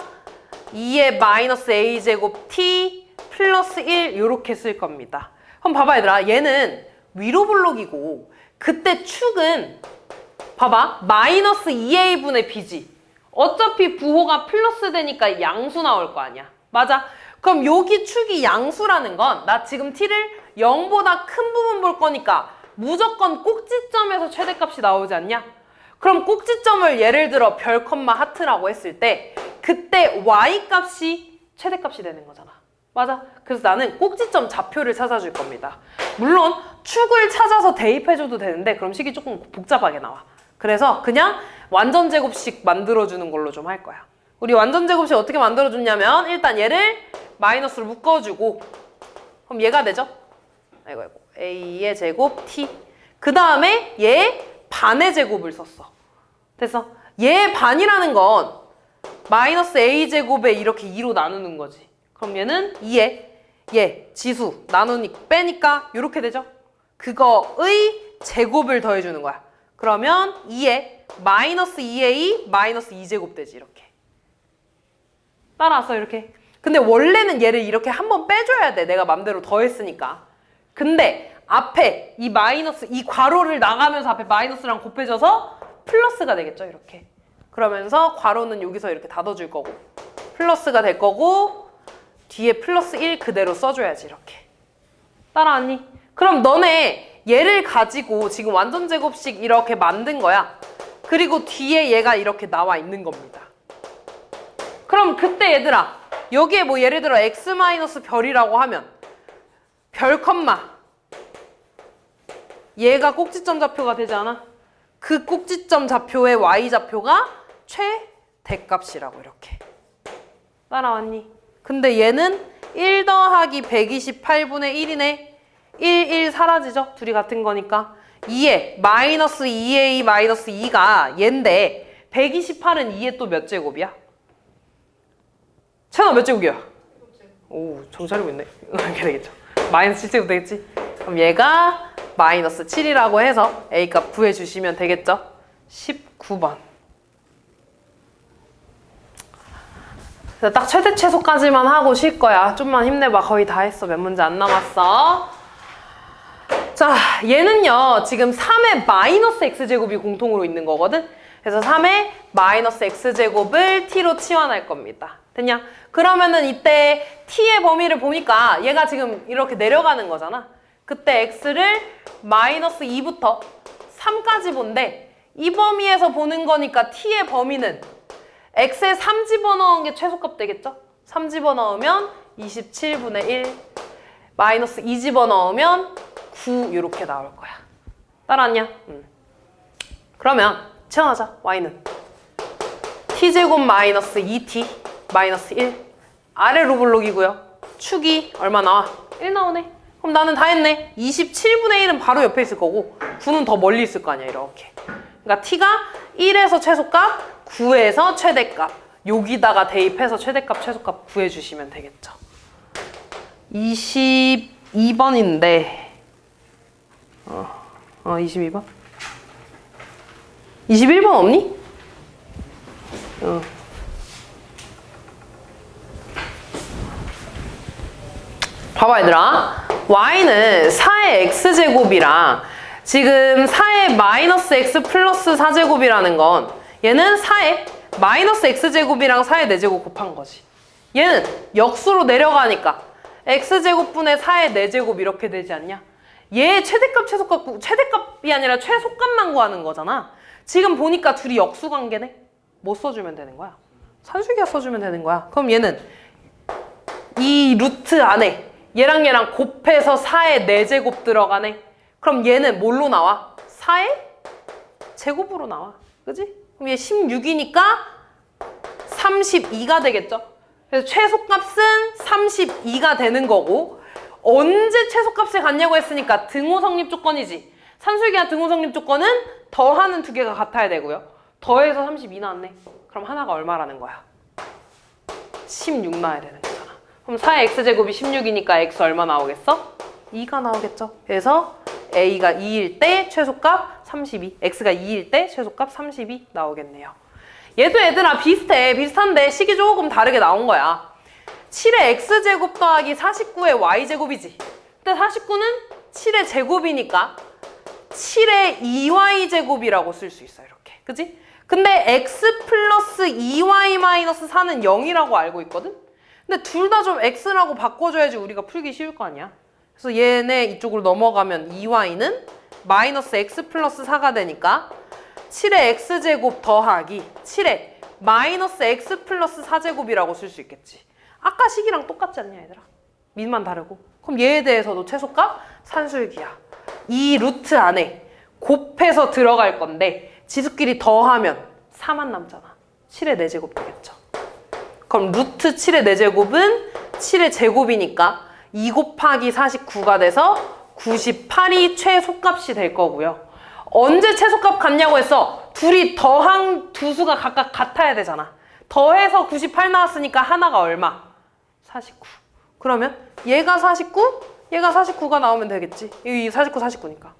2의 마이너스 a제곱 t 플러스 1 이렇게 쓸 겁니다. 그럼 봐봐 얘들아, 얘는 위로 블록이고 그때 축은 봐봐 마이너스 2a분의 b지. 어차피 부호가 플러스 되니까 양수 나올 거 아니야. 맞아? 그럼 여기 축이 양수라는 건 나 지금 t를 0보다 큰 부분 볼 거니까 무조건 꼭지점에서 최대값이 나오지 않냐? 그럼 꼭지점을 예를 들어 별 콤마 하트라고 했을 때 그때 y값이 최대값이 되는 거잖아. 맞아? 그래서 나는 꼭지점 좌표를 찾아줄 겁니다. 물론 축을 찾아서 대입해줘도 되는데 그럼 식이 조금 복잡하게 나와. 그래서 그냥 완전제곱식 만들어주는 걸로 좀 할 거야. 우리 완전제곱식 어떻게 만들어줬냐면 일단 얘를 마이너스로 묶어주고 그럼 얘가 되죠? 아이고 a의 제곱 t 그 다음에 얘 반의 제곱을 썼어. 됐어? 얘 반이라는 건 마이너스 a제곱에 이렇게 2로 나누는 거지. 그럼 얘는 2에 얘 지수 빼니까 이렇게 되죠? 그거의 제곱을 더해주는 거야. 그러면 2에 마이너스 2a 마이너스 2제곱 되지 이렇게. 따라왔어 이렇게. 근데 원래는 얘를 이렇게 한번 빼줘야 돼. 내가 맘대로 더했으니까. 근데 앞에 이 마이너스 이 괄호를 나가면서 앞에 마이너스랑 곱해져서 플러스가 되겠죠 이렇게. 그러면서 괄호는 여기서 이렇게 닫아줄 거고 플러스가 될 거고 뒤에 플러스 1 그대로 써줘야지 이렇게. 따라왔니? 그럼 너네 얘를 가지고 지금 완전제곱식 이렇게 만든 거야. 그리고 뒤에 얘가 이렇게 나와 있는 겁니다. 그럼 그때 얘들아 여기에 뭐 예를 들어 x 마이너스 별이라고 하면 별 컴마 얘가 꼭지점 좌표가 되지 않아? 그 꼭지점 좌표의 y좌표가 최대값이라고 이렇게. 따라왔니? 근데 얘는 1 더하기 128분의 1이네. 1 사라지죠? 둘이 같은 거니까. 2에 마이너스 2a 마이너스 2가 얘인데 128은 2에 또 몇 제곱이야? 채널 몇 제곱이야? 오, 정신 차리고 있네. 이렇게 되겠죠. 마이너스 7제곱 되겠지? 그럼 얘가 마이너스 7이라고 해서 A값 구해주시면 되겠죠? 19번. 그래서 딱 최대 최소까지만 하고 쉴 거야. 좀만 힘내봐. 거의 다 했어. 몇 문제 안 남았어. 자, 얘는요. 지금 3의 마이너스 x제곱이 공통으로 있는 거거든. 그래서 3의 마이너스 x제곱을 t로 치환할 겁니다. 됐냐? 그러면은 이때 t의 범위를 보니까 얘가 지금 이렇게 내려가는 거잖아. 그때 x를 마이너스 2부터 3까지 본데 이 범위에서 보는 거니까 t의 범위는 x에 3 집어넣은 게 최소값 되겠죠? 3 집어넣으면 27분의 1 마이너스 2 집어넣으면 9 이렇게 나올 거야. 따라왔냐? 그러면 채워하자. y는 t제곱 마이너스 2t 마이너스 1 아래로 블록이고요. 축이 얼마 나와? 1 나오네. 그럼 나는 다 했네. 27분의 1은 바로 옆에 있을 거고 9는 더 멀리 있을 거 아니야. 이렇게. 그러니까 t가 1에서 최소값, 9에서 최대값 여기다가 대입해서 최대값, 최소값 구해주시면 되겠죠. 22번인데 22번? 21번 없니? 봐봐 얘들아. y는 4의 x제곱이랑 지금 4의 마이너스 x 플러스 4제곱이라는 건 얘는 4의 마이너스 x제곱이랑 4의 4제곱 곱한 거지. 얘는 역수로 내려가니까 x제곱분의 4의 4제곱 이렇게 되지 않냐? 얘 최대값, 최소값, 최대값이 아니라 최소값만 구하는 거잖아. 지금 보니까 둘이 역수 관계네? 뭐 써주면 되는 거야? 산수기하 써주면 되는 거야. 그럼 얘는 이 루트 안에 얘랑 얘랑 곱해서 4의 4제곱 들어가네. 그럼 얘는 뭘로 나와? 4의 제곱으로 나와. 그지? 그럼 얘 16이니까 32가 되겠죠? 그래서 최소값은 32가 되는 거고 언제 최소값을 갖냐고 했으니까 등호 성립 조건이지. 산술기하 등호 성립 조건은 더하는 두 개가 같아야 되고요. 더해서 32 나왔네. 그럼 하나가 얼마라는 거야? 16 나와야 되는 거잖아. 그럼 4의 x제곱이 16이니까 x 얼마 나오겠어? 2가 나오겠죠. 그래서 a가 2일 때 최소값 32, x가 2일 때 최소값 32 나오겠네요. 얘도 얘들아 비슷한데 식이 조금 다르게 나온 거야. 7의 x제곱 더하기 49의 y제곱이지. 근데 49는 7의 제곱이니까 7의 2y제곱이라고 쓸 수 있어 이렇게. 그지? 근데 x 플러스 2y 마이너스 4는 0이라고 알고 있거든? 근데 둘 다 좀 x라고 바꿔줘야지 우리가 풀기 쉬울 거 아니야. 그래서 얘네 이쪽으로 넘어가면 2y는 마이너스 x 플러스 4가 되니까 7의 x제곱 더하기 7의 마이너스 x 플러스 4제곱이라고 쓸 수 있겠지. 아까 식이랑 똑같지 않냐 얘들아? 밑만 다르고. 그럼 얘에 대해서도 최소값 산술기야. 이 루트 안에 곱해서 들어갈 건데 지수끼리 더하면 4만 남잖아. 7의 4제곱 되겠죠. 그럼 루트 7의 4제곱은 7의 제곱이니까 2 곱하기 49가 돼서 98이 최소값이 될 거고요. 언제 최소값 같냐고 했어? 둘이 더한 두 수가 각각 같아야 되잖아. 더해서 98 나왔으니까 하나가 얼마? 49. 그러면 얘가 49, 얘가 49가 나오면 되겠지. 이 49, 49니까.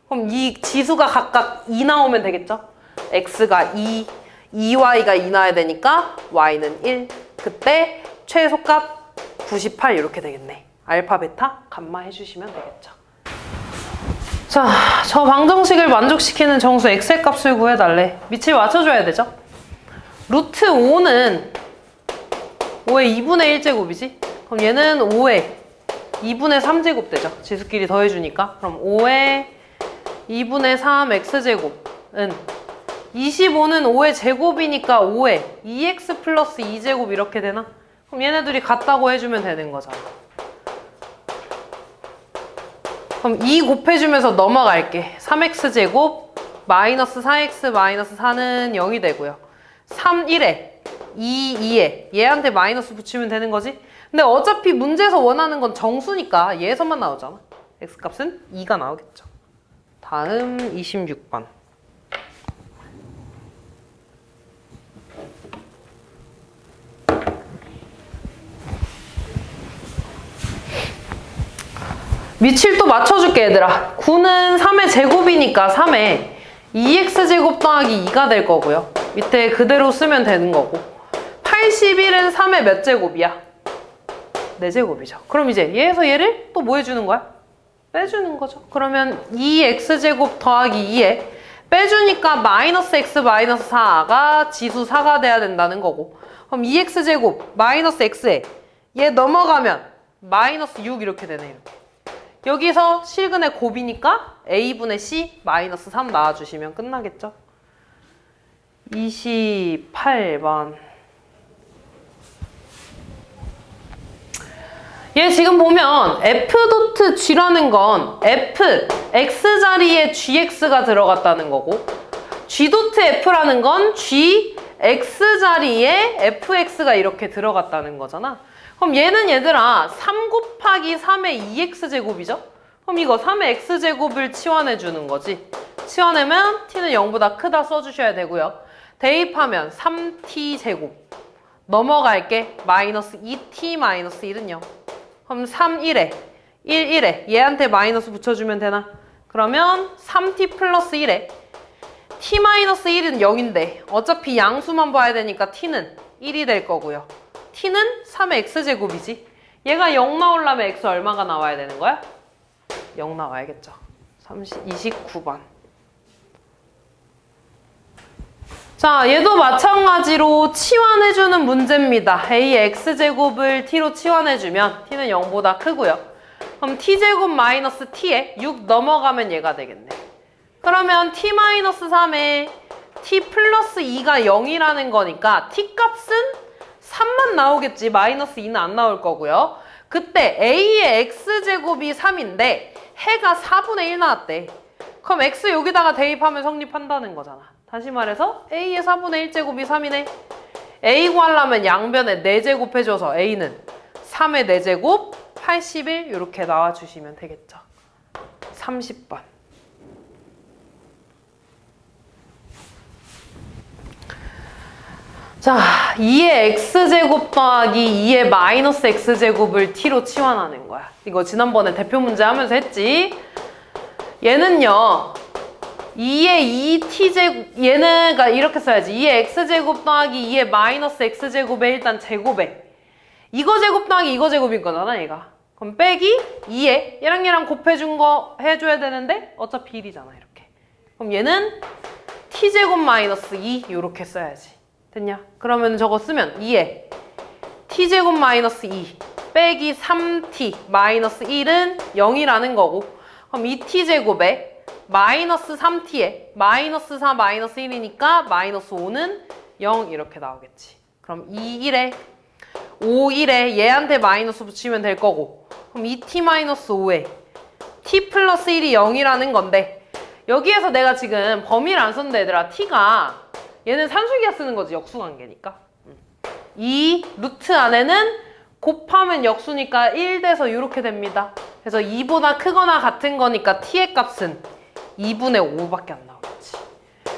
그럼 이 지수가 각각 2 나오면 되겠죠? x가 2, 2y가 2 나와야 되니까 y는 1. 그때 최소값 98 이렇게 되겠네. 알파, 베타, 감마 해주시면 되겠죠. 자, 저 방정식을 만족시키는 정수 x의 값을 구해달래. 밑을 맞춰줘야 되죠? 루트 5는 5의 2분의 1제곱이지? 그럼 얘는 5의 2분의 3제곱 되죠? 지수끼리 더해주니까. 그럼 5의 2분의 3 x제곱은 25는 5의 제곱이니까 5의 2x 플러스 2제곱 이렇게 되나? 그럼 얘네들이 같다고 해주면 되는 거잖아. 그럼 2 곱해주면서 넘어갈게. 3x제곱 마이너스 4x 마이너스 4는 0이 되고요. 3, 1에 2, 2에 얘한테 마이너스 붙이면 되는 거지? 근데 어차피 문제에서 원하는 건 정수니까 얘에서만 나오잖아. x값은 2가 나오겠죠. 다음 26번. 밑을 또 맞춰줄게 얘들아. 9는 3의 제곱이니까 3에 2x제곱 더하기 2가 될 거고요. 밑에 그대로 쓰면 되는 거고 81은 3의 몇 제곱이야? 4제곱이죠. 그럼 이제 얘에서 얘를 또 뭐 해주는 거야? 빼주는 거죠. 그러면 2x제곱 더하기 2에 빼주니까 마이너스 x 마이너스 4가 지수 4가 돼야 된다는 거고 그럼 2x제곱 마이너스 x에 얘 넘어가면 마이너스 6 이렇게 되네. 이렇게. 여기서 실근의 곱이니까 a분의 c 마이너스 3 나와주시면 끝나겠죠. 28번. 얘 지금 보면 f.g라는 건 f, x 자리에 gx가 들어갔다는 거고 g.f라는 건 g, x 자리에 fx가 이렇게 들어갔다는 거잖아. 그럼 얘는 얘들아 3 곱하기 3의 2x제곱이죠? 그럼 이거 3의 x제곱을 치환해 주는 거지. 치환하면 t는 0보다 크다 써주셔야 되고요. 대입하면 3t제곱 넘어갈게 마이너스 2t 마이너스 1은 0. 그럼 3, 1에 1, 1에 얘한테 마이너스 붙여주면 되나? 그러면 3t 플러스 1에 t 마이너스 1은 0인데 어차피 양수만 봐야 되니까 t는 1이 될 거고요. t는 3의 x제곱이지. 얘가 0 나오려면 x 얼마가 나와야 되는 거야? 0 나와야겠죠. 29번. 자, 얘도 마찬가지로 치환해주는 문제입니다. a의 x제곱을 t로 치환해주면 t는 0보다 크고요. 그럼 t제곱 마이너스 t에 6 넘어가면 얘가 되겠네. 그러면 t 마이너스 3에 t 플러스 2가 0이라는 거니까 t 값은 3만 나오겠지. 마이너스 2는 안 나올 거고요. 그때 a의 x제곱이 3인데 해가 4분의 1 나왔대. 그럼 x 여기다가 대입하면 성립한다는 거잖아. 다시 말해서 a의 4분의 1제곱이 3이네. a 구하려면 양변에 4제곱 해줘서 a는 3의 4제곱 81 이렇게 나와주시면 되겠죠. 30번. 자, 2의 x제곱 더하기 2의 마이너스 x제곱을 t로 치환하는 거야. 이거 지난번에 대표 문제 하면서 했지. 얘는요 2의 2t제곱, 얘는 그러니까 이렇게 써야지. 2의 x제곱 더하기 2의 마이너스 x제곱에 일단 제곱에 이거 제곱 더하기 이거 제곱인 거잖아 얘가. 그럼 빼기 2에 얘랑 곱해준 거 해줘야 되는데 어차피 1이잖아 이렇게. 그럼 얘는 t제곱 마이너스 2 이렇게 써야지. 됐냐? 그러면 저거 쓰면 2에 t제곱 마이너스 2 빼기 3t 마이너스 1은 0이라는 거고, 그럼 2t제곱에 마이너스 3t에 마이너스 4 마이너스 1이니까 마이너스 5는 0 이렇게 나오겠지. 그럼 2, 1에 5, 1에 얘한테 마이너스 붙이면 될 거고, 그럼 2t 마이너스 5에 t 플러스 1이 0이라는 건데, 여기에서 내가 지금 범위를 안 썼는데 얘들아 t가 얘는 산술기가 쓰는 거지. 역수관계니까. 이 루트 안에는 곱하면 역수니까 1 돼서 이렇게 됩니다. 그래서 2보다 크거나 같은 거니까 t의 값은 2분의 5밖에 안 나오겠지.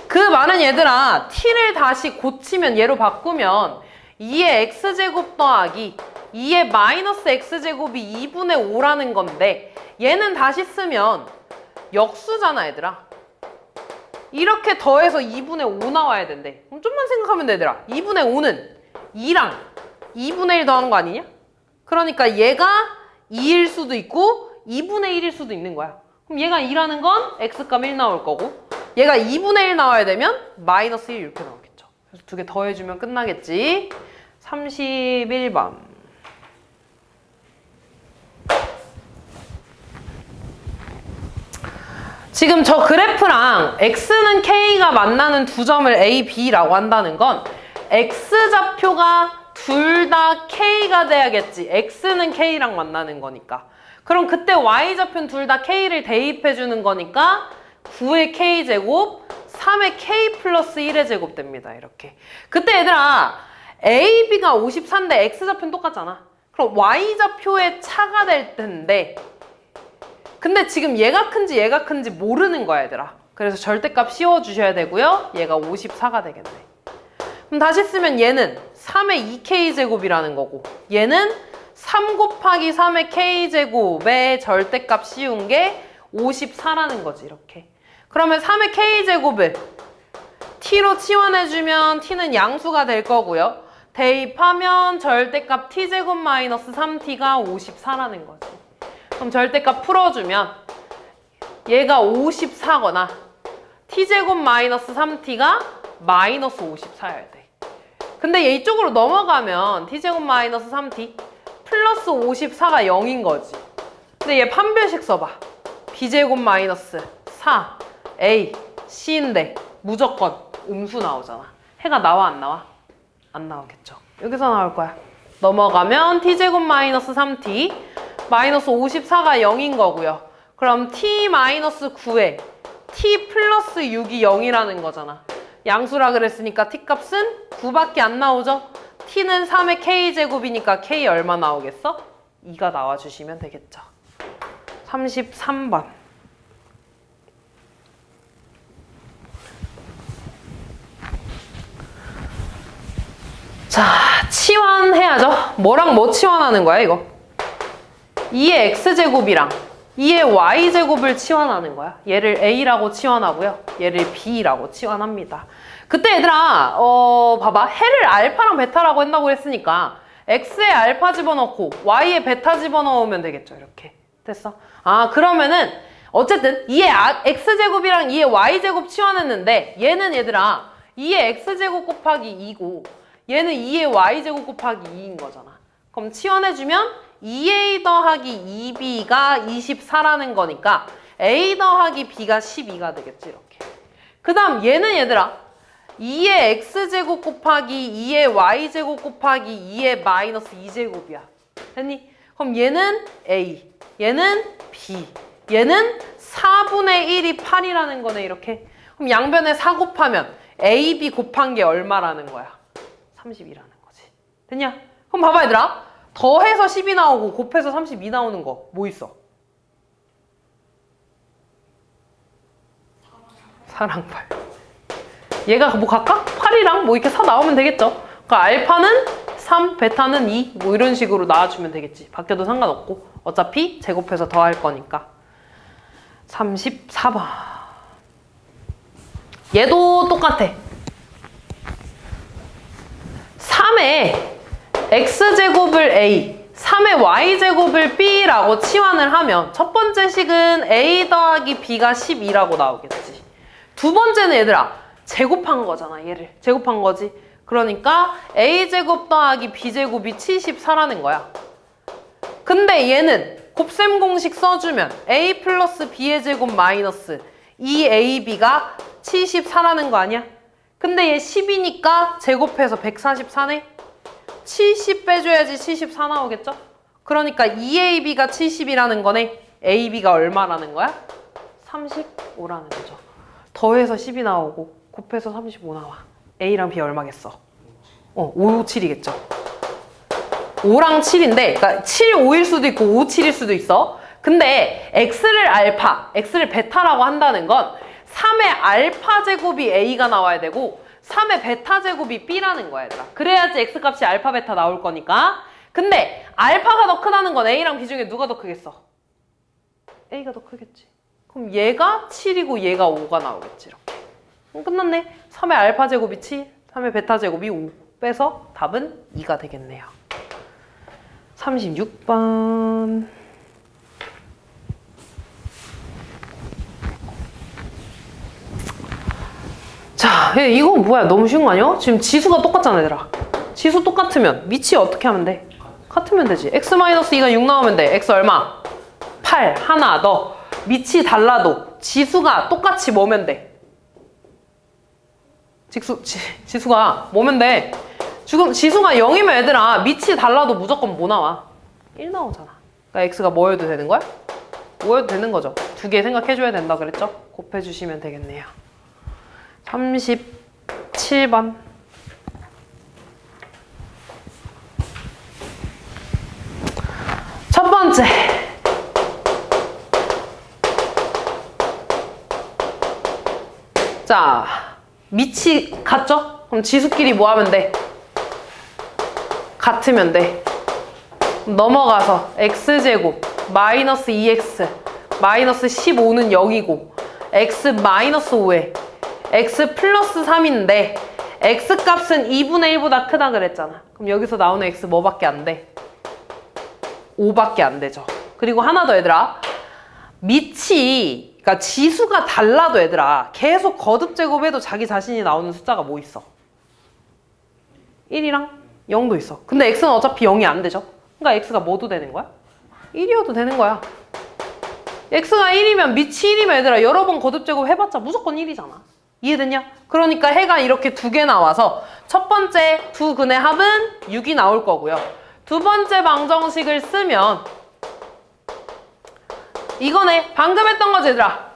그 말은 얘들아 t를 다시 고치면 얘로 바꾸면 2의 x제곱 더하기 2의 마이너스 x제곱이 2분의 5라는 건데, 얘는 다시 쓰면 역수잖아 얘들아. 이렇게 더해서 2분의 5 나와야 된대. 그럼 좀만 생각하면 돼 얘들아. 2분의 5는 2랑 2분의 1 더한 거 아니냐? 그러니까 얘가 2일 수도 있고 2분의 1일 수도 있는 거야. 그럼 얘가 2라는 건 x값 1 나올 거고, 얘가 2분의 1 나와야 되면 마이너스 1 이렇게 나오겠죠. 그래서 두 개 더해주면 끝나겠지. 31번. 지금 저 그래프랑 x는 k가 만나는 두 점을 a, b라고 한다는 건 x좌표가 둘 다 k가 돼야겠지. x는 k랑 만나는 거니까. 그럼 그때 y좌표는 둘 다 k를 대입해 주는 거니까 9의 k제곱 3의 k 플러스 1의 제곱 됩니다. 이렇게. 그때 얘들아 a, b가 54인데 x좌표는 똑같잖아. 그럼 y좌표의 차가 될 텐데, 근데 지금 얘가 큰지 모르는 거야 얘들아. 그래서 절대값 씌워주셔야 되고요. 얘가 54가 되겠네. 그럼 다시 쓰면 얘는 3의 2k제곱이라는 거고, 얘는 3 곱하기 3의 k제곱에 절대값 씌운 게 54라는 거지 이렇게. 그러면 3의 k제곱을 t로 치환해주면 t는 양수가 될 거고요. 대입하면 절대값 t제곱 마이너스 3t가 54라는 거지. 그럼 절대값 풀어주면 얘가 54거나 t제곱 마이너스 3t가 마이너스 54여야 돼. 근데 얘 이쪽으로 넘어가면 t제곱 마이너스 3t 플러스 54가 0인 거지. 근데 얘 판별식 써봐. b제곱 마이너스 4 a c인데 무조건 음수 나오잖아. 해가 나와 안 나와? 안 나오겠죠. 여기서 나올 거야. 넘어가면 t제곱 마이너스 3t 마이너스 54가 0인 거고요. 그럼 t 마이너스 9에 t 플러스 6이 0이라는 거잖아. 양수라 그랬으니까 t 값은 9밖에 안 나오죠? t는 3의 k제곱이니까 k 얼마 나오겠어? 2가 나와주시면 되겠죠. 33번. 자, 치환해야죠. 뭐랑 뭐 치환하는 거야, 이거? 2의 x제곱이랑 2의 y제곱을 치환하는 거야. 얘를 a라고 치환하고요. 얘를 b라고 치환합니다. 그때 얘들아, 봐봐. 해를 알파랑 베타라고 한다고 했으니까 x에 알파 집어넣고 y에 베타 집어넣으면 되겠죠. 이렇게. 됐어? 아, 그러면은 어쨌든 2의 x제곱이랑 2의 y제곱 치환했는데 얘는 얘들아 2의 x제곱 곱하기 2고 얘는 2의 y제곱 곱하기 2인 거잖아. 그럼 치환해주면 2a 더하기 2b가 24라는 거니까 a 더하기 b가 12가 되겠지. 이렇게. 그 다음 얘는 얘들아 2의 x제곱 곱하기 2의 y제곱 곱하기 2의 마이너스 2제곱이야. 됐니? 그럼 얘는 a, 얘는 b, 얘는 4분의 1이 8이라는 거네. 이렇게. 그럼 양변에 4 곱하면 a, b 곱한 게 얼마라는 거야? 30이라는 거지. 됐냐? 그럼 봐봐 얘들아. 더해서 10이 나오고 곱해서 32 나오는 거 뭐 있어? 사랑팔. 얘가 뭐 각각 8이랑 뭐 이렇게 4 나오면 되겠죠. 그러니까 알파는 3, 베타는 2 뭐 이런 식으로 나와주면 되겠지. 바뀌어도 상관없고 어차피 제곱해서 더할 거니까. 34번. 얘도 똑같아. 3에 x제곱을 a, 3의 y제곱을 b라고 치환을 하면 첫 번째 식은 a 더하기 b가 12라고 나오겠지. 두 번째는 얘들아 제곱한 거잖아. 얘를 제곱한 거지. 그러니까 a제곱 더하기 b제곱이 74라는 거야. 근데 얘는 곱셈 공식 써주면 a 플러스 b의 제곱 마이너스 2ab가 74라는 거 아니야? 근데 얘 10이니까 제곱해서 144네? 70 빼줘야지 74 나오겠죠? 그러니까 2ab가 70이라는 거네. ab가 얼마라는 거야? 35라는 거죠. 더해서 10이 나오고 곱해서 35 나와. a랑 b 얼마겠어? 5, 7이겠죠. 5랑 7인데 그러니까 7, 5일 수도 있고 5, 7일 수도 있어. 근데 x를 알파, x를 베타라고 한다는 건 3의 알파 제곱이 a가 나와야 되고 3의 베타 제곱이 b라는 거야, 얘들아. 그래야지 x값이 알파, 베타 나올 거니까. 근데 알파가 더 크다는 건 a랑 b 중에 누가 더 크겠어? a가 더 크겠지. 그럼 얘가 7이고 얘가 5가 나오겠지, 이렇게. 그럼 끝났네. 3의 알파 제곱이 7, 3의 베타 제곱이 5 빼서 답은 2가 되겠네요. 36번. 자, 이거 뭐야? 너무 쉬운 거 아니야? 지금 지수가 똑같잖아, 얘들아. 지수 똑같으면 밑이 어떻게 하면 돼? 같으면 되지. x-2가 6 나오면 돼. x 얼마? 8. 하나 더. 밑이 달라도 지수가 똑같이 뭐면 돼? 지수가 뭐면 돼? 지금 지수가 0이면 얘들아 밑이 달라도 무조건 뭐 나와? 1 나오잖아. 그러니까 x가 뭐여도 되는 거야? 뭐여도 되는 거죠. 두 개 생각해줘야 된다 그랬죠? 곱해주시면 되겠네요. 37번. 첫 번째. 자, 밑이 같죠? 그럼 지수끼리 뭐 하면 돼? 같으면 돼. 넘어가서 x제곱 마이너스 2x 마이너스 15는 0이고 x 마이너스 5에 x 플러스 3인데 x 값은 2분의 1보다 크다 그랬잖아. 그럼 여기서 나오는 x 뭐밖에 안 돼? 5밖에 안 되죠. 그리고 하나 더 얘들아. 밑이 그러니까 지수가 달라도 얘들아 계속 거듭 제곱해도 자기 자신이 나오는 숫자가 뭐 있어? 1이랑 0도 있어. 근데 x는 어차피 0이 안 되죠? 그러니까 x가 뭐도 되는 거야? 1이어도 되는 거야. x가 1이면 밑이 1이면 얘들아 여러 번 거듭제곱 해봤자 무조건 1이잖아. 이해됐냐? 그러니까 해가 이렇게 두 개 나와서 첫 번째 두 근의 합은 6이 나올 거고요. 두 번째 방정식을 쓰면 이거네. 방금 했던 거지 얘들아.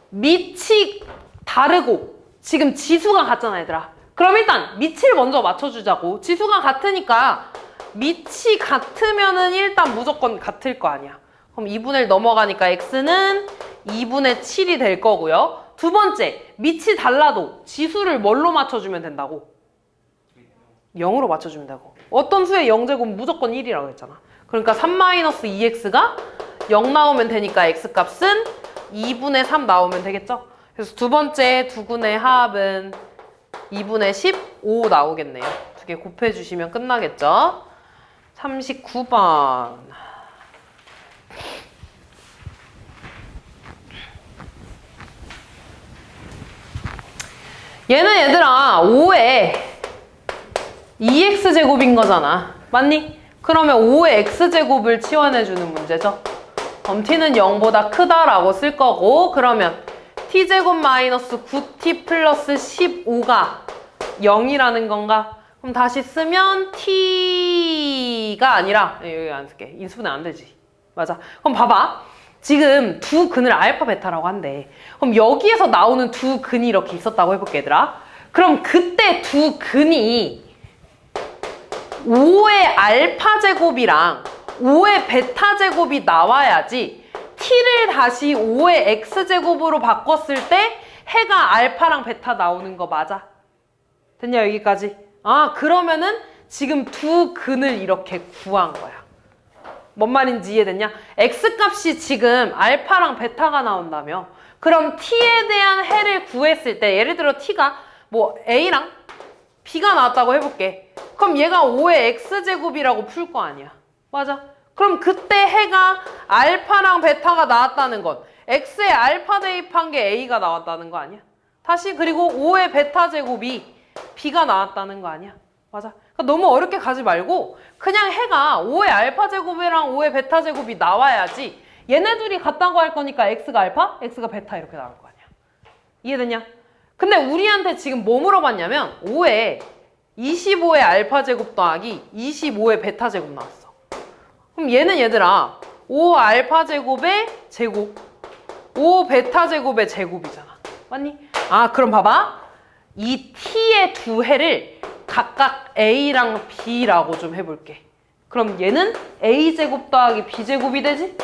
밑이 다르고 지금 지수가 같잖아 얘들아. 그럼 일단 밑을 먼저 맞춰주자고. 지수가 같으니까 밑이 같으면은 일단 무조건 같을 거 아니야. 그럼 2분의 1 넘어가니까 x는 2분의 7이 될 거고요. 두 번째, 밑이 달라도 지수를 뭘로 맞춰주면 된다고? 0으로 맞춰주면 되고. 어떤 수의 0제곱은 무조건 1이라고 했잖아. 그러니까 3-2x가 0 나오면 되니까 x값은 2분의 3 나오면 되겠죠? 그래서 두 번째 두 근의 합은 2분의 15 나오겠네요. 두 개 곱해주시면 끝나겠죠? 39번. 얘는 얘들아 5의 2x제곱인 거잖아. 맞니? 그러면 5의 x제곱을 치환해주는 문제죠. 그럼 t는 0보다 크다라고 쓸 거고, 그러면 t제곱 마이너스 9t 플러스 15가 0이라는 건가? 그럼 다시 쓰면 t가 아니라 여기 안 쓸게. 인수분해 안 되지. 맞아. 그럼 봐봐. 지금 두 근을 알파 베타라고 한대. 그럼 여기에서 나오는 두 근이 이렇게 있었다고 해볼게 얘들아. 그럼 그때 두 근이 5의 알파 제곱이랑 5의 베타 제곱이 나와야지 t를 다시 5의 x 제곱으로 바꿨을 때 해가 알파랑 베타 나오는 거 맞아? 됐냐 여기까지? 아 그러면은 지금 두 근을 이렇게 구한 거야. 뭔 말인지 이해됐냐? x값이 지금 알파랑 베타가 나온다며. 그럼 t에 대한 해를 구했을 때 예를 들어 t가 뭐 a랑 b가 나왔다고 해볼게. 그럼 얘가 5의 x제곱이라고 풀 거 아니야. 맞아. 그럼 그때 해가 알파랑 베타가 나왔다는 건 x에 알파 대입한 게 a가 나왔다는 거 아니야? 다시 그리고 5의 베타 제곱이 b가 나왔다는 거 아니야? 맞아. 그러니까 너무 어렵게 가지 말고 그냥 해가 5의 알파 제곱이랑 5의 베타 제곱이 나와야지 얘네 둘이 같다고 할 거니까 x가 알파, x가 베타 이렇게 나올 거 아니야. 이해됐냐? 근데 우리한테 지금 뭐 물어봤냐면 5에 25의 알파 제곱 더하기 25의 베타 제곱 나왔어. 그럼 얘는 얘들아 5 알파 제곱의 제곱 5 베타 제곱의 제곱이잖아. 맞니? 아 그럼 봐봐. 이 t의 두 해를 각각 a랑 b라고 좀 해볼게. 그럼 얘는 a제곱 더하기 b제곱이 되지?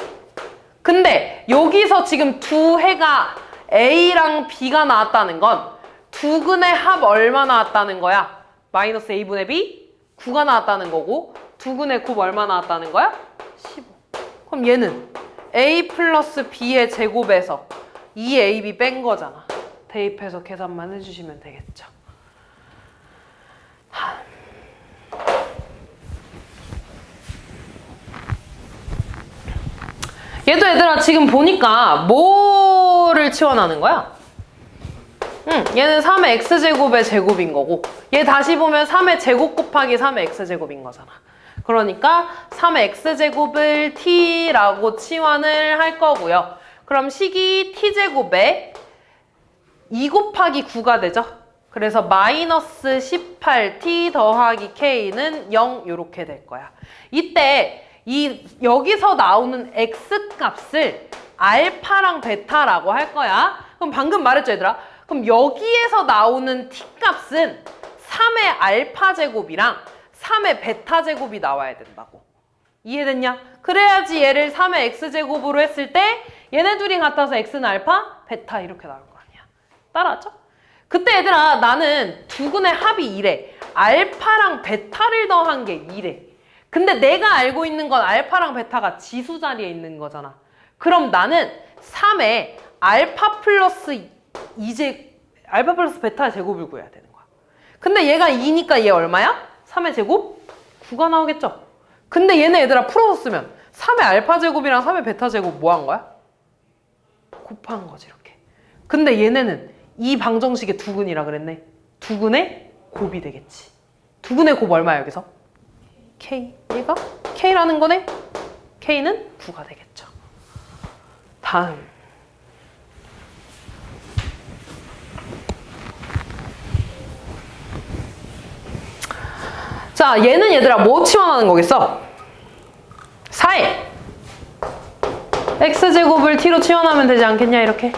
근데 여기서 지금 두 해가 a랑 b가 나왔다는 건 두 근의 합 얼마 나왔다는 거야? 마이너스 a분의 b 9가 나왔다는 거고 두 근의 곱 얼마 나왔다는 거야? 15. 그럼 얘는 a 플러스 b의 제곱에서 2ab 뺀 거잖아. 대입해서 계산만 해주시면 되겠죠. 얘도 얘들아 지금 보니까 뭐를 치환하는 거야? 얘는 3의 x제곱의 제곱인 거고 얘 다시 보면 3의 제곱 곱하기 3의 x제곱인 거잖아. 그러니까 3의 x제곱을 t라고 치환을 할 거고요. 그럼 식이 t제곱에 2 곱하기 9가 되죠. 그래서 마이너스 18t 더하기 k는 0 이렇게 될 거야. 이때 여기서 나오는 x값을 알파랑 베타라고 할 거야. 그럼 방금 말했죠 얘들아? 그럼 여기에서 나오는 t값은 3의 알파 제곱이랑 3의 베타 제곱이 나와야 된다고. 이해됐냐? 그래야지 얘를 3의 x제곱으로 했을 때 얘네 둘이 같아서 x는 알파, 베타 이렇게 나올 거 아니야. 따라왔죠? 그때 얘들아 나는 두 근의 합이 2래. 알파랑 베타를 더한 게 2래. 근데 내가 알고 있는 건 알파랑 베타가 지수 자리에 있는 거잖아. 그럼 나는 3의 알파 플러스 알파 플러스 베타 제곱을 구해야 되는 거야. 근데 얘가 2니까 얘 얼마야? 3의 제곱? 9가 나오겠죠? 근데 얘네 얘들아 풀어서 쓰면 3의 알파 제곱이랑 3의 베타 제곱 뭐 한 거야? 곱한 거지 이렇게. 근데 얘네는 이 방정식의 두 근이라 그랬네. 두 근의 곱이 되겠지. 두근의 곱 얼마야 여기서? K. 얘가 K라는 거네? K는 9가 되겠죠. 다음. 자, 얘는 얘들아 뭐 치환하는 거겠어? 4에 x제곱을 t로 치환하면 되지 않겠냐 이렇게?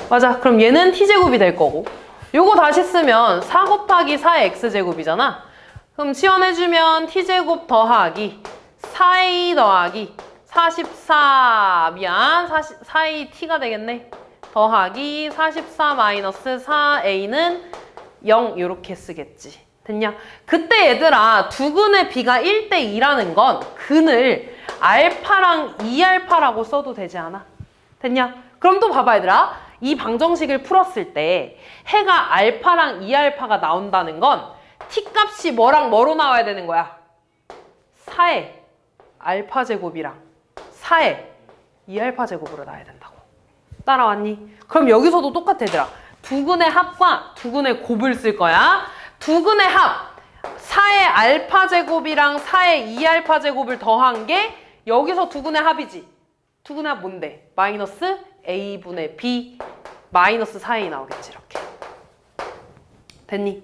맞아. 그럼 얘는 t제곱이 될 거고 요거 다시 쓰면 4 곱하기 4의 x제곱이잖아. 그럼 치환해주면 t제곱 더하기 4a 더하기 44 미안 4a t가 되겠네. 더하기 44 마이너스 4a는 0 이렇게 쓰겠지. 됐냐? 그때 얘들아 두근의 비가 1대2라는 건 근을 알파랑 2알파라고 써도 되지 않아? 됐냐? 그럼 또 봐봐 얘들아. 이 방정식을 풀었을 때 해가 알파랑 2알파가 나온다는 건 t값이 뭐랑 뭐로 나와야 되는 거야? 4의 알파 제곱이랑 4의 2알파 제곱으로 나와야 된다고. 따라왔니? 그럼 여기서도 똑같아 얘들아. 두근의 합과 두근의 곱을 쓸 거야. 두근의 합 4의 알파 제곱이랑 4의 2알파 제곱을 더한 게 여기서 두근의 합이지. 두근의 합 뭔데? 마이너스 a분의 b 마이너스 4a 나오겠지 이렇게. 됐니?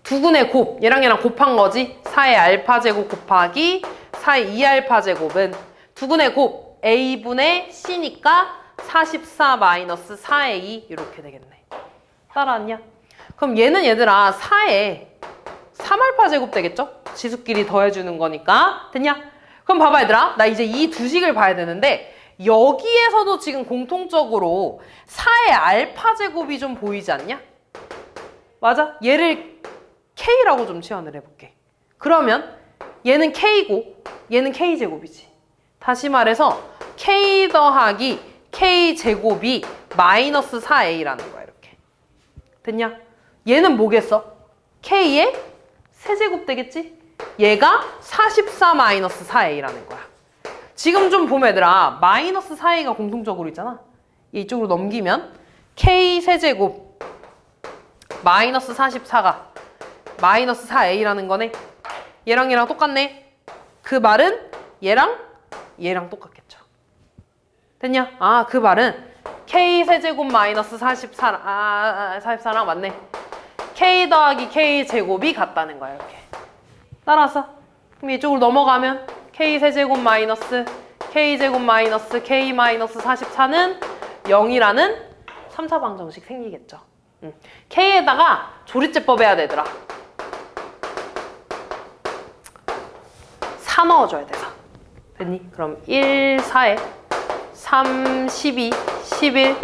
두근의 곱 얘랑 얘랑 곱한 거지. 4의 알파 제곱 곱하기 4의 2알파 제곱은 두근의 곱 a분의 c니까 44 마이너스 4a 이렇게 되겠네. 따라왔냐? 그럼 얘는 얘들아 4에 3알파 제곱 되겠죠? 지수끼리 더해주는 거니까. 됐냐? 그럼 봐봐 얘들아. 나 이제 이 두 식을 봐야 되는데 여기에서도 지금 공통적으로 4의 알파 제곱이 좀 보이지 않냐? 맞아? 얘를 K라고 좀 치환을 해볼게. 그러면 얘는 K고 얘는 K제곱이지. 다시 말해서 K 더하기 K제곱이 마이너스 4A라는 거야 이렇게. 됐냐? 얘는 뭐겠어? K의 세제곱 되겠지? 얘가 44 마이너스 4A라는 거야. 지금 좀 보면 얘들아 마이너스 4A가 공통적으로 있잖아. 얘 이쪽으로 넘기면 K 세제곱 마이너스 44가 마이너스 4A라는 거네. 얘랑 얘랑 똑같네. 그 말은 얘랑 얘랑 똑같겠죠. 됐냐? 아, 그 말은 K 세제곱 마이너스 44랑 맞네. K 더하기 K 제곱이 같다는 거야 이렇게. 따라서 그럼 이쪽으로 넘어가면 K 세제곱 마이너스 K 제곱 마이너스 K 마이너스 44는 0이라는 3차 방정식 생기겠죠. K에다가 조리제법 해야 되더라. 4 넣어줘야 돼서. 됐니? 그럼 1, 4에 3, 12, 11,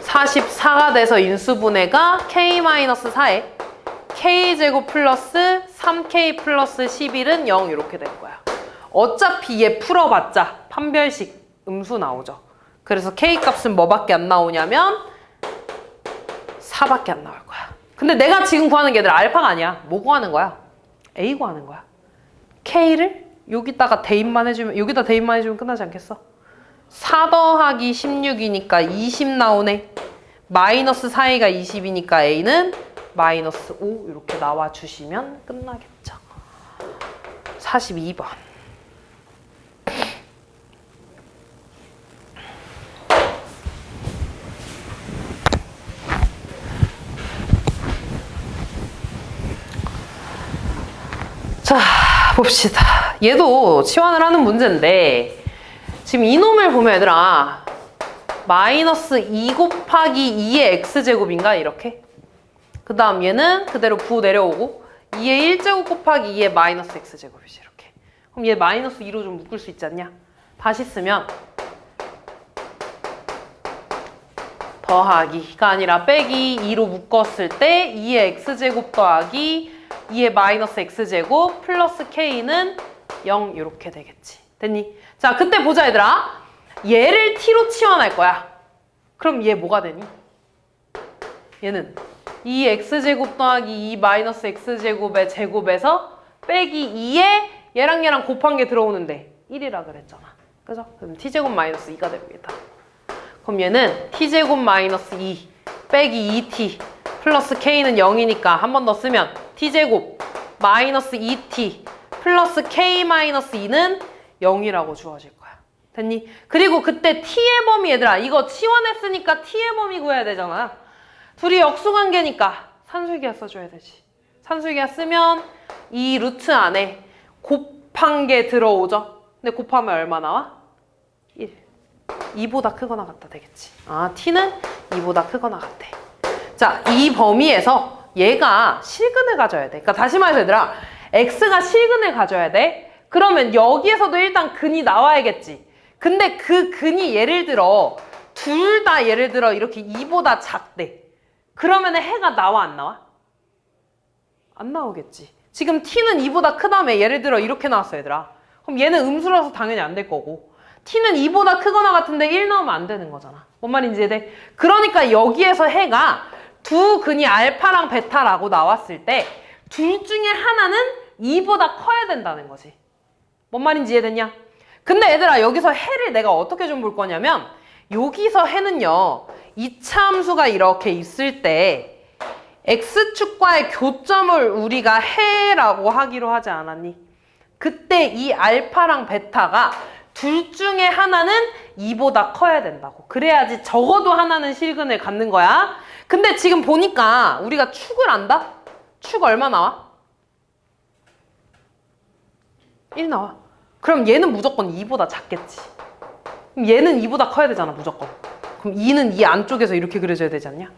44가 돼서 인수분해가 K-4에 K제곱 플러스 3K 플러스 11은 0 이렇게 될 거야. 어차피 얘 풀어봤자 판별식 음수 나오죠. 그래서 K 값은 뭐밖에 안 나오냐면 4밖에 안 나올 거야. 근데 내가 지금 구하는 게 얘들 알파가 아니야. 뭐 구하는 거야? A 구하는 거야. K를 여기다가 대입만 해주면 여기다 대입만 해주면 끝나지 않겠어? 4 더하기 16이니까 20 나오네. 마이너스 4A가 20이니까 A는 마이너스 5 이렇게 나와주시면 끝나겠죠. 42번. 자, 봅시다. 얘도 치환을 하는 문제인데 지금 이놈을 보면 얘들아 마이너스 2 곱하기 2의 x제곱인가 이렇게. 그 다음 얘는 그대로 부 내려오고 2의 1제곱 곱하기 2의 마이너스 x제곱이지 이렇게. 그럼 얘 마이너스 2로 좀 묶을 수 있지 않냐? 다시 쓰면 더하기가 아니라 빼기 2로 묶었을 때 2의 x제곱 더하기 2의 마이너스 x제곱 플러스 k는 0 이렇게 되겠지. 됐니? 자, 그때 보자 얘들아. 얘를 t로 치환할 거야. 그럼 얘 뭐가 되니? 얘는 2x제곱 더하기 2 마이너스 x제곱의 제곱에서 빼기 2에 얘랑 얘랑 곱한 게 들어오는데 1이라 그랬잖아. 그죠? 그럼 t제곱 마이너스 2가 됩니다. 그럼 얘는 t제곱 마이너스 2 빼기 2t 플러스 k는 0이니까 한 번 더 쓰면 t제곱 마이너스 2t 플러스 k 마이너스 2는 0이라고 주어질 거야. 됐니? 그리고 그때 t의 범위 얘들아 이거 치환했으니까 t의 범위 구해야 되잖아. 둘이 역수관계니까 산술기하 써줘야 되지. 산술기하 쓰면 이 루트 안에 곱한 게 들어오죠. 근데 곱하면 얼마 나와? 1. 2보다 크거나 같다 되겠지. 아, t는 2보다 크거나 같대. 자, 이 범위에서 얘가 실근을 가져야 돼. 그러니까 다시 말해서 얘들아 x가 실근을 가져야 돼. 그러면 여기에서도 일단 근이 나와야겠지. 근데 그 근이 예를 들어 둘 다 예를 들어 이렇게 2보다 작대. 그러면 해가 나와 안 나와? 안 나오겠지. 지금 t는 2보다 크다며 예를 들어 이렇게 나왔어 얘들아. 그럼 얘는 음수라서 당연히 안 될 거고 t는 2보다 크거나 같은데 1 넣으면 안 되는 거잖아. 뭔 말인지 이해돼? 그러니까 여기에서 해가 두 근이 알파랑 베타라고 나왔을 때 둘 중에 하나는 2보다 커야 된다는 거지. 뭔 말인지 이해됐냐? 근데 얘들아 여기서 해를 내가 어떻게 좀 볼 거냐면 여기서 해는요 2차 함수가 이렇게 있을 때 x축과의 교점을 우리가 해라고 하기로 하지 않았니? 그때 이 알파랑 베타가 둘 중에 하나는 2보다 커야 된다고. 그래야지 적어도 하나는 실근을 갖는 거야. 근데 지금 보니까 우리가 축을 안다? 축 얼마 나와? 1 나와. 그럼 얘는 무조건 2보다 작겠지. 그럼 얘는 2보다 커야 되잖아 무조건. 그럼 2는 이 안쪽에서 이렇게 그려져야 되지 않냐?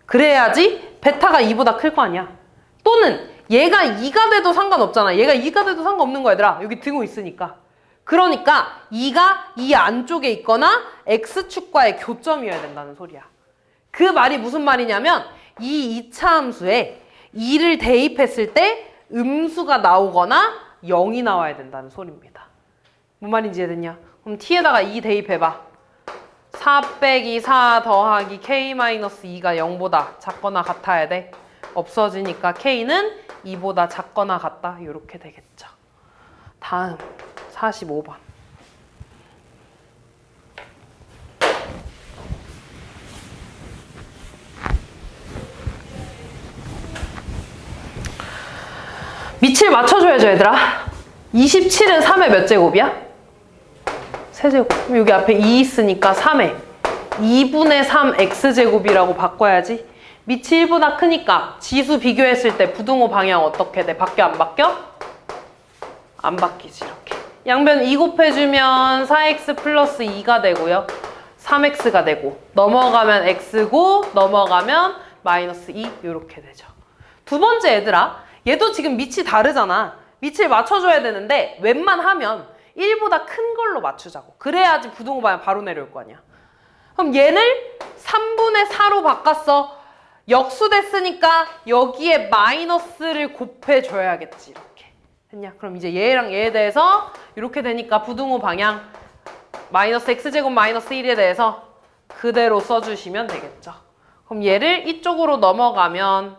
그래야지 베타가 2보다 클 거 아니야. 또는 얘가 2가 돼도 상관없잖아. 얘가 2가 돼도 상관없는 거야 얘들아. 여기 등호 있으니까. 그러니까 2가 이 안쪽에 있거나 x축과의 교점이어야 된다는 소리야. 그 말이 무슨 말이냐면 이 2차 함수에 2를 대입했을 때 음수가 나오거나 0이 나와야 된다는 소리입니다. 뭔 말인지 이해됐냐? 그럼 t에다가 2 대입해봐. 4 빼기 4 더하기 k-2가 0보다 작거나 같아야 돼. 없어지니까 k는 2보다 작거나 같다. 이렇게 되겠죠. 다음 45번. 밑을 맞춰줘야죠 얘들아. 27은 3의 몇 제곱이야? 세제곱. 그럼 여기 앞에 2 있으니까 3의 2분의 3 x제곱이라고 바꿔야지. 밑이 1보다 크니까 지수 비교했을 때 부등호 방향 어떻게 돼? 바뀌어 안 바뀌어? 안 바뀌지 이렇게. 양변 2 곱해주면 4x 플러스 2가 되고요. 3x가 되고 넘어가면 x고 넘어가면 마이너스 2 이렇게 되죠. 두 번째 얘들아. 얘도 지금 밑이 다르잖아. 밑을 맞춰줘야 되는데 웬만하면 1보다 큰 걸로 맞추자고. 그래야지 부등호 방향 바로 내려올 거 아니야. 그럼 얘를 3분의 4로 바꿨어. 역수됐으니까 여기에 마이너스를 곱해줘야겠지. 이렇게 됐냐? 그럼 이제 얘랑 얘에 대해서 이렇게 되니까 부등호 방향 마이너스 x제곱 마이너스 1에 대해서 그대로 써주시면 되겠죠. 그럼 얘를 이쪽으로 넘어가면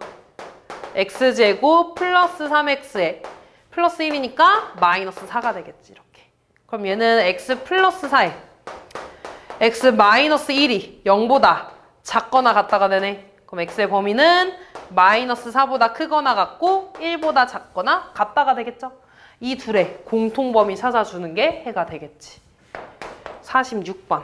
x제곱 플러스 3x에 플러스 1이니까 마이너스 4가 되겠지. 이렇게. 그럼 얘는 x 플러스 4에 x 마이너스 1이 0보다 작거나 같다가 되네. 그럼 x의 범위는 마이너스 4보다 크거나 같고 1보다 작거나 같다가 되겠죠. 이 둘의 공통범위 찾아주는 게 해가 되겠지. 46번.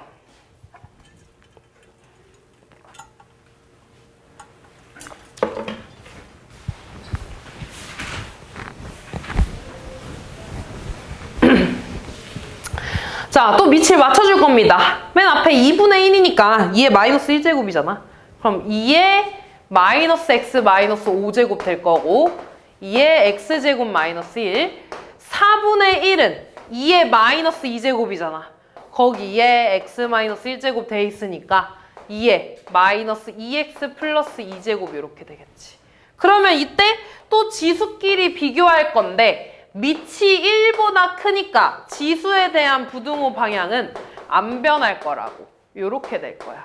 자, 또 밑을 맞춰줄 겁니다. 맨 앞에 2분의 1이니까 2의 마이너스 1제곱이잖아. 그럼 2의 마이너스 x 마이너스 5제곱 될 거고 2의 x제곱 마이너스 1 4분의 1은 2의 마이너스 2제곱이잖아. 거기에 x 마이너스 1제곱 돼 있으니까 2의 마이너스 2x 플러스 2제곱 이렇게 되겠지. 그러면 이때 또 지수끼리 비교할 건데 밑이 1보다 크니까 지수에 대한 부등호 방향은 안 변할 거라고. 요렇게 될 거야.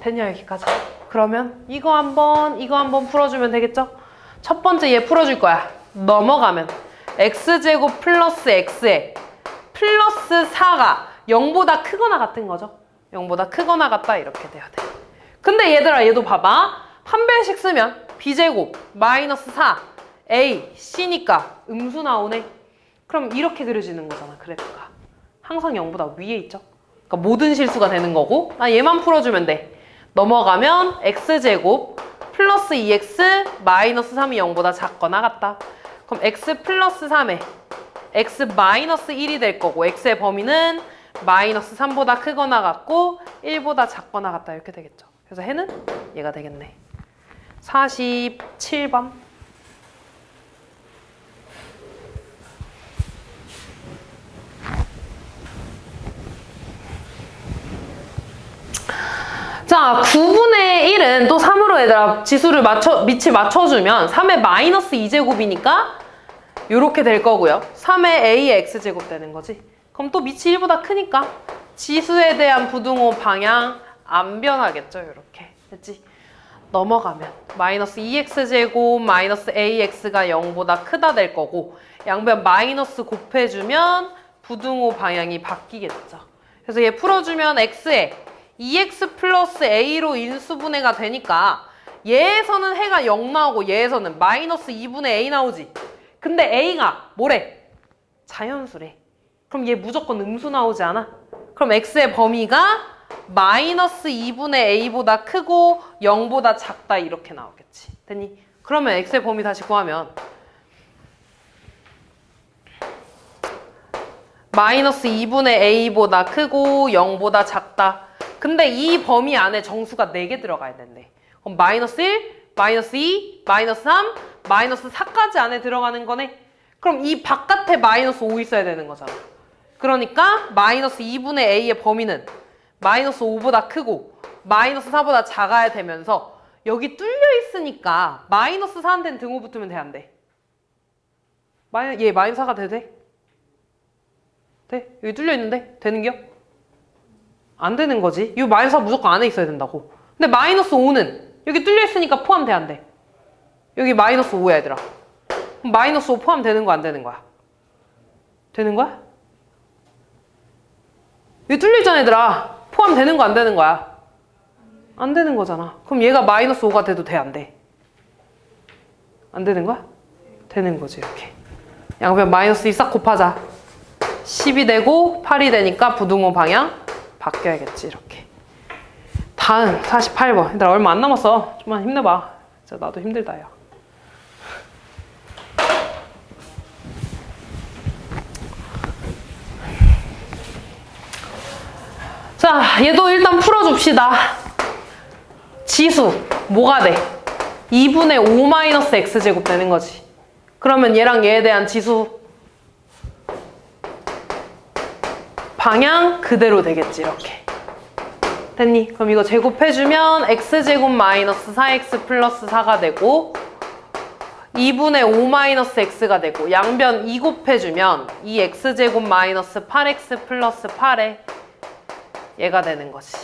됐냐 여기까지? 그러면 이거 한번 풀어주면 되겠죠? 첫 번째 얘 풀어줄 거야. 넘어가면 x제곱 플러스 x에 플러스 4가 0보다 크거나 같은 거죠. 0보다 크거나 같다 이렇게 돼야 돼. 근데 얘들아 얘도 봐봐. 판별식 쓰면 b제곱 마이너스 4 a c니까 음수 나오네. 그럼 이렇게 그려지는 거잖아, 그래프가. 항상 0보다 위에 있죠. 그러니까 모든 실수가 되는 거고, 나 얘만 풀어주면 돼. 넘어가면 x제곱 플러스 2x 마이너스 3이 0보다 작거나 같다. 그럼 x 플러스 3에 x 마이너스 1이 될 거고, x의 범위는 마이너스 3보다 크거나 같고 1보다 작거나 같다, 이렇게 되겠죠. 그래서 해는 얘가 되겠네. 47번. 자, 9분의 1은 또 3으로 얘들아 지수를 밑을 맞춰주면 3의 마이너스 2제곱이니까 요렇게 될 거고요. 3의 a의 x제곱 되는 거지. 그럼 또 밑이 1보다 크니까 지수에 대한 부등호 방향 안 변하겠죠, 요렇게. 됐지? 넘어가면 마이너스 2x제곱 마이너스 ax가 0보다 크다 될 거고, 양변 마이너스 곱해주면 부등호 방향이 바뀌겠죠. 그래서 얘 풀어주면 x에 2x 플러스 a로 인수분해가 되니까 얘에서는 해가 0 나오고 얘에서는 마이너스 2분의 a 나오지. 근데 a가 뭐래? 자연수래. 그럼 얘 무조건 음수 나오지 않아? 그럼 x의 범위가 마이너스 2분의 a보다 크고 0보다 작다, 이렇게 나오겠지. 됐니? 그러면 x의 범위 다시 구하면 마이너스 2분의 a보다 크고 0보다 작다. 근데 이 범위 안에 정수가 4개 들어가야 된대. 그럼 마이너스 1, 마이너스 2, 마이너스 3, 마이너스 4까지 안에 들어가는 거네. 그럼 이 바깥에 마이너스 5 있어야 되는 거잖아. 그러니까 마이너스 2분의 a의 범위는 마이너스 5보다 크고 마이너스 4보다 작아야 되면서 여기 뚫려 있으니까 마이너스 4한테는 등호 붙으면 돼, 안 돼? 얘 마이너스 4가 돼도 돼? 돼? 여기 뚫려 있는데? 되는겨? 안 되는 거지. 이 마이너스 4 무조건 안에 있어야 된다고. 근데 마이너스 5는 여기 뚫려 있으니까 포함돼, 안 돼? 여기 마이너스 5야, 얘들아. 그럼 마이너스 5 포함되는 거 안 되는 거야? 되는 거야? 여기 뚫려 있잖아, 얘들아. 포함되는 거 안 되는 거야? 안 되는 거잖아. 그럼 얘가 마이너스 5가 돼도 돼, 안 돼? 안 되는 거야? 되는 거지, 이렇게. 양변 마이너스 2 싹 곱하자. 10이 되고 8이 되니까 부등호 방향 바뀌어야겠지, 이렇게. 다음 48번. 얘들아 얼마 안 남았어. 좀만 힘내봐. 진짜 나도 힘들다, 야. 자, 얘도 일단 풀어줍시다. 지수 뭐가 돼? 2분의 5 마이너스 x제곱 되는 거지. 그러면 얘랑 얘에 대한 지수 방향 그대로 되겠지, 이렇게. 됐니? 그럼 이거 제곱해주면 x제곱 마이너스 4x 플러스 4가 되고 2분의 5 마이너스 x가 되고, 양변 2 곱해주면 2x제곱 마이너스 8x 플러스 8에 얘가 되는 거지.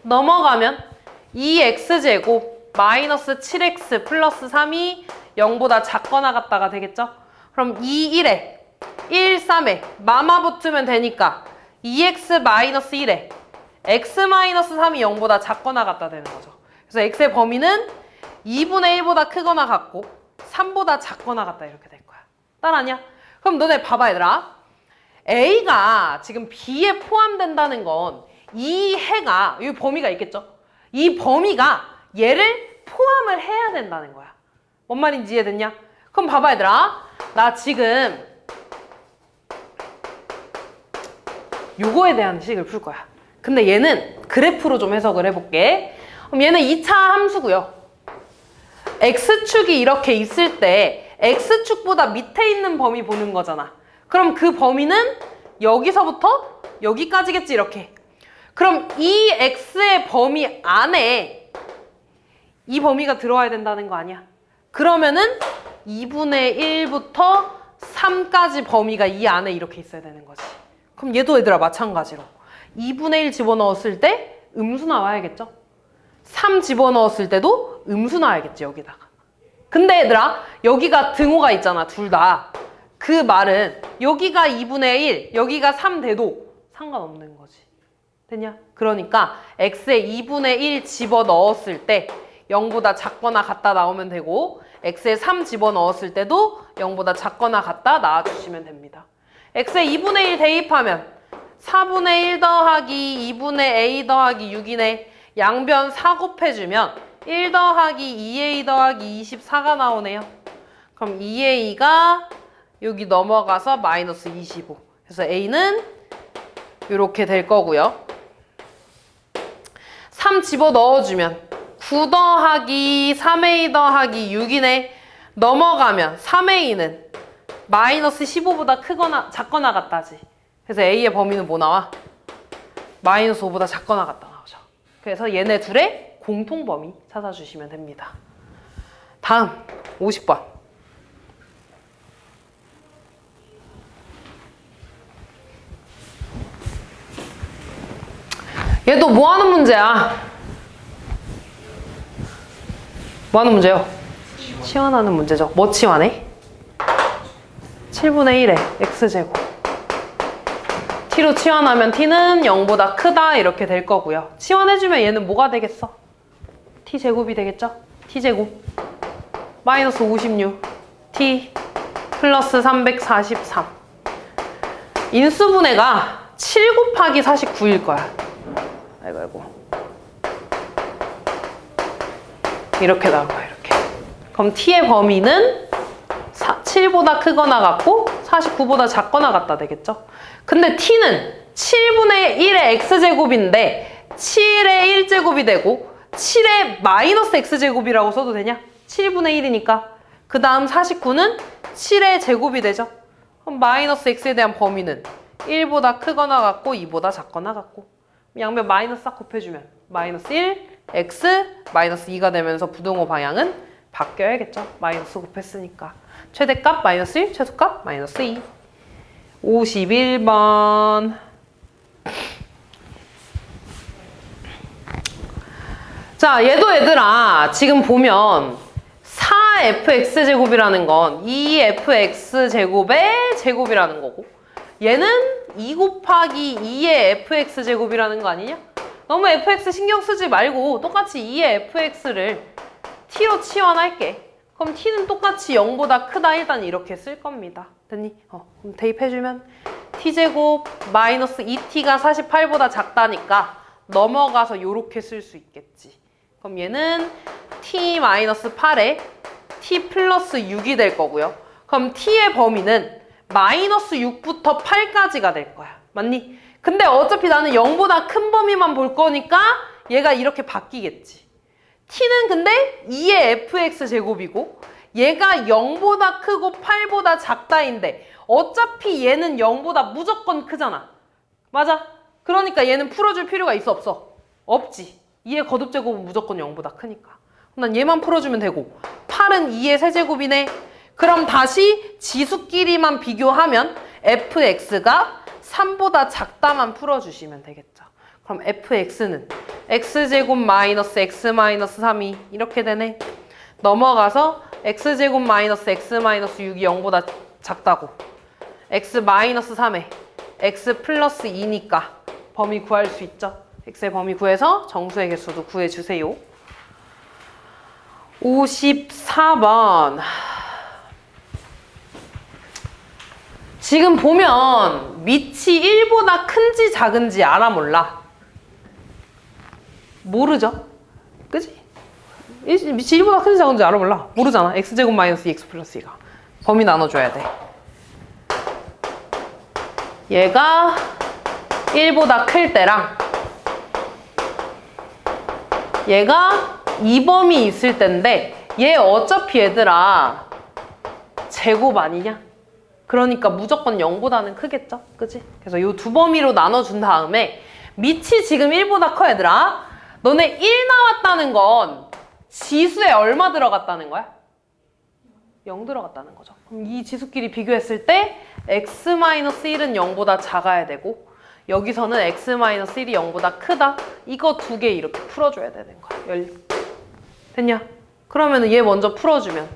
넘어가면 2x제곱 마이너스 7x 플러스 3이 0보다 작거나 같다가 되겠죠? 그럼 2, 1에 1, 3에 마마 붙으면 되니까 2x 마이너스 1에 x 마이너스 3이 0보다 작거나 같다 되는 거죠. 그래서 x의 범위는 2분의 1보다 크거나 같고 3보다 작거나 같다, 이렇게 될 거야. 따라하냐? 그럼 너네 봐봐, 얘들아. a가 지금 b에 포함된다는 건 이 해가, 이 범위가 있겠죠? 이 범위가 얘를 포함을 해야 된다는 거야. 뭔 말인지 이해됐냐? 그럼 봐봐, 얘들아. 나 지금 요거에 대한 식을 풀 거야. 근데 얘는 그래프로 좀 해석을 해볼게. 그럼 얘는 2차 함수고요. x축이 이렇게 있을 때 x축보다 밑에 있는 범위 보는 거잖아. 그럼 그 범위는 여기서부터 여기까지겠지, 이렇게. 그럼 이 x의 범위 안에 이 범위가 들어와야 된다는 거 아니야? 그러면은 2분의 1부터 3까지 범위가 이 안에 이렇게 있어야 되는 거지. 그럼 얘도 얘들아 마찬가지로 2분의 1 집어넣었을 때 음수 나와야겠죠? 3 집어넣었을 때도 음수 나와야겠지, 여기다가. 근데 얘들아 여기가 등호가 있잖아, 둘 다. 그 말은 여기가 2분의 1, 여기가 3 돼도 상관없는 거지. 됐냐? 그러니까 x에 2분의 1 집어넣었을 때 0보다 작거나 같다 나오면 되고 x에 3 집어넣었을 때도 0보다 작거나 같다 나와주시면 됩니다. x에 2분의 1 대입하면 4분의 1 더하기 2분의 a 더하기 6이네. 양변 4 곱해주면 1 더하기 2a 더하기 24가 나오네요. 그럼 2a가 여기 넘어가서 마이너스 25. 그래서 a는 이렇게 될 거고요. 3 집어넣어주면 9 더하기 3a 더하기 6이네. 넘어가면 3a는 마이너스 15보다 크거나 작거나 같다지. 그래서 a의 범위는 뭐 나와? 마이너스 5보다 작거나 같다 나오죠. 그래서 얘네 둘의 공통 범위 찾아주시면 됩니다. 다음 50번. 얘도 뭐 하는 문제야? 뭐 하는 문제요? 치환하는 문제죠. 뭐 치환해? 7분의 1에 x제곱. t로 치환하면 t는 0보다 크다 이렇게 될 거고요. 치환해주면 얘는 뭐가 되겠어? t제곱이 되겠죠? t제곱 마이너스 56 t 플러스 343. 인수분해가 7 곱하기 49일 거야. 아이고 이렇게 나올 거야. 이렇게. 그럼 t의 범위는 7보다 크거나 같고 49보다 작거나 같다 되겠죠? 근데 t는 7분의 1의 x제곱인데 7의 1제곱이 되고 7의 마이너스 x제곱이라고 써도 되냐? 7분의 1이니까. 그 다음 49는 7의 제곱이 되죠? 그럼 마이너스 x에 대한 범위는 1보다 크거나 같고 2보다 작거나 같고. 양변 마이너스 싹 곱해주면 마이너스 1, x, 마이너스 2가 되면서 부등호 방향은 바뀌어야겠죠? 마이너스 곱했으니까. 최대값 마이너스 1, 최소값 마이너스 2. 51번. 자, 얘도 얘들아 지금 보면 4fx제곱이라는 건 2fx제곱의 제곱이라는 거고 얘는 2 곱하기 2의 fx제곱이라는 거 아니냐? 너무 fx 신경 쓰지 말고 똑같이 2의 fx를 t로 치환할게. 그럼 t는 똑같이 0보다 크다 일단 이렇게 쓸 겁니다. 됐니? 그럼 대입해주면 t제곱 마이너스 2t가 48보다 작다니까 넘어가서 이렇게 쓸 수 있겠지. 그럼 얘는 t 마이너스 8에 t 플러스 6이 될 거고요. 그럼 t의 범위는 마이너스 6부터 8까지가 될 거야. 맞니? 근데 어차피 나는 0보다 큰 범위만 볼 거니까 얘가 이렇게 바뀌겠지. t는 근데 2의 fx제곱이고 얘가 0보다 크고 8보다 작다인데 어차피 얘는 0보다 무조건 크잖아. 맞아? 그러니까 얘는 풀어줄 필요가 있어 없어? 없지. 2의 거듭제곱은 무조건 0보다 크니까. 난 얘만 풀어주면 되고 8은 2의 세제곱이네. 그럼 다시 지수끼리만 비교하면 fx가 3보다 작다만 풀어주시면 되겠죠. 그럼 fx는 x제곱 마이너스 x 마이너스 3이 이렇게 되네. 넘어가서 x제곱 마이너스 x 마이너스 6이 0보다 작다고. x 마이너스 3에 x 플러스 2니까 범위 구할 수 있죠. x의 범위 구해서 정수의 개수도 구해주세요. 54번. 지금 보면 밑이 1보다 큰지 작은지 알아 몰라? 모르죠? 그지? 밑이 1보다 큰지 작은지 알아 몰라? 모르잖아. x제곱 마이너스 2x 플러스 2가. 범위 나눠줘야 돼. 얘가 1보다 클 때랑 얘가 이 범위 있을 텐데 얘 어차피 얘들아 제곱 아니냐? 그러니까 무조건 0보다는 크겠죠? 그치? 그래서 이 두 범위로 나눠준 다음에 밑이 지금 1보다 커 얘들아. 너네 1 나왔다는 건 지수에 얼마 들어갔다는 거야? 0 들어갔다는 거죠. 그럼 이 지수끼리 비교했을 때 x-1은 0보다 작아야 되고 여기서는 x-1이 0보다 크다. 이거 두 개 이렇게 풀어줘야 되는 거야. 됐냐? 그러면 얘 먼저 풀어주면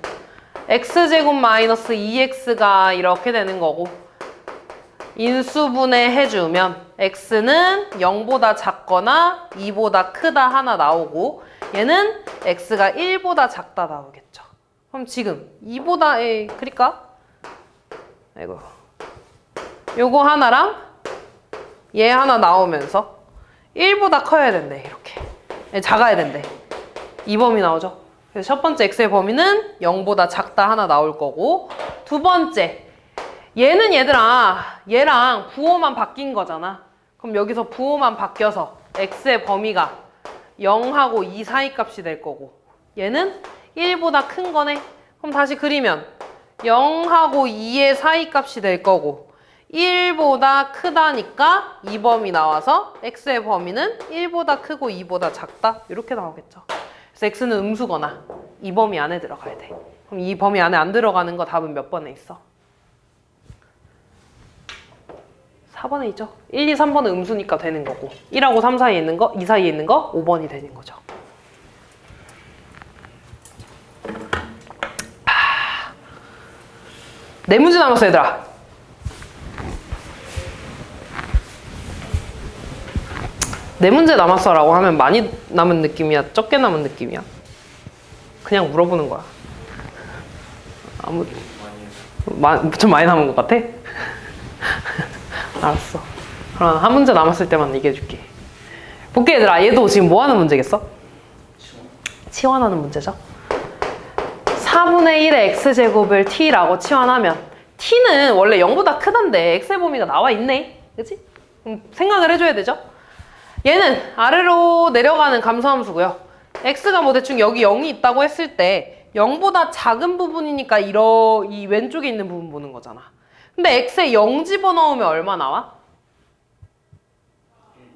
x제곱 마이너스 2x가 이렇게 되는 거고 인수분해 해주면 x는 0보다 작거나 2보다 크다 하나 나오고 얘는 x가 1보다 작다 나오겠죠. 그럼 지금 2보다 a 그러니까 아이고 요거 하나랑 얘 하나 나오면서 1보다 커야 된대. 이렇게 작아야 된대. 이 범위 나오죠. 그래서 첫 번째 x의 범위는 0보다 작다 하나 나올 거고, 두 번째 얘는 얘들아 얘랑 부호만 바뀐 거잖아. 그럼 여기서 부호만 바뀌어서 x의 범위가 0하고 2 사이 값이 될 거고, 얘는 1보다 큰 거네. 그럼 다시 그리면 0하고 2의 사이 값이 될 거고, 1보다 크다니까 이 범위 나와서 x의 범위는 1보다 크고 2보다 작다 이렇게 나오겠죠. 그래서 x는 음수거나 이 범위 안에 들어가야 돼. 그럼 이 범위 안에 안 들어가는 거 답은 몇 번에 있어? 4번에 있죠. 1, 2, 3번은 음수니까 되는 거고, 1하고 3 사이에 있는 거, 2 사이에 있는 거 5번이 되는 거죠. 네 문제 남았어 얘들아. 네 문제 남았어 라고 하면 많이 남은 느낌이야? 적게 남은 느낌이야? 그냥 물어보는 거야. 좀 많이 남은 것 같아? 알았어. 그럼 한 문제 남았을 때만 얘기해줄게. 볼게 얘들아. 얘도 지금 뭐 하는 문제겠어? 치환하는 문제죠. 4분의 1의 x제곱을 t라고 치환하면 t는 원래 0보다 크단데 x의 범위가 나와 있네. 그치? 생각을 해줘야 되죠. 얘는 아래로 내려가는 감소함수고요. x가 뭐 대충 여기 0이 있다고 했을 때 0보다 작은 부분이니까 이 왼쪽에 있는 부분 보는 거잖아. 근데 x에 0 집어넣으면 얼마 나와?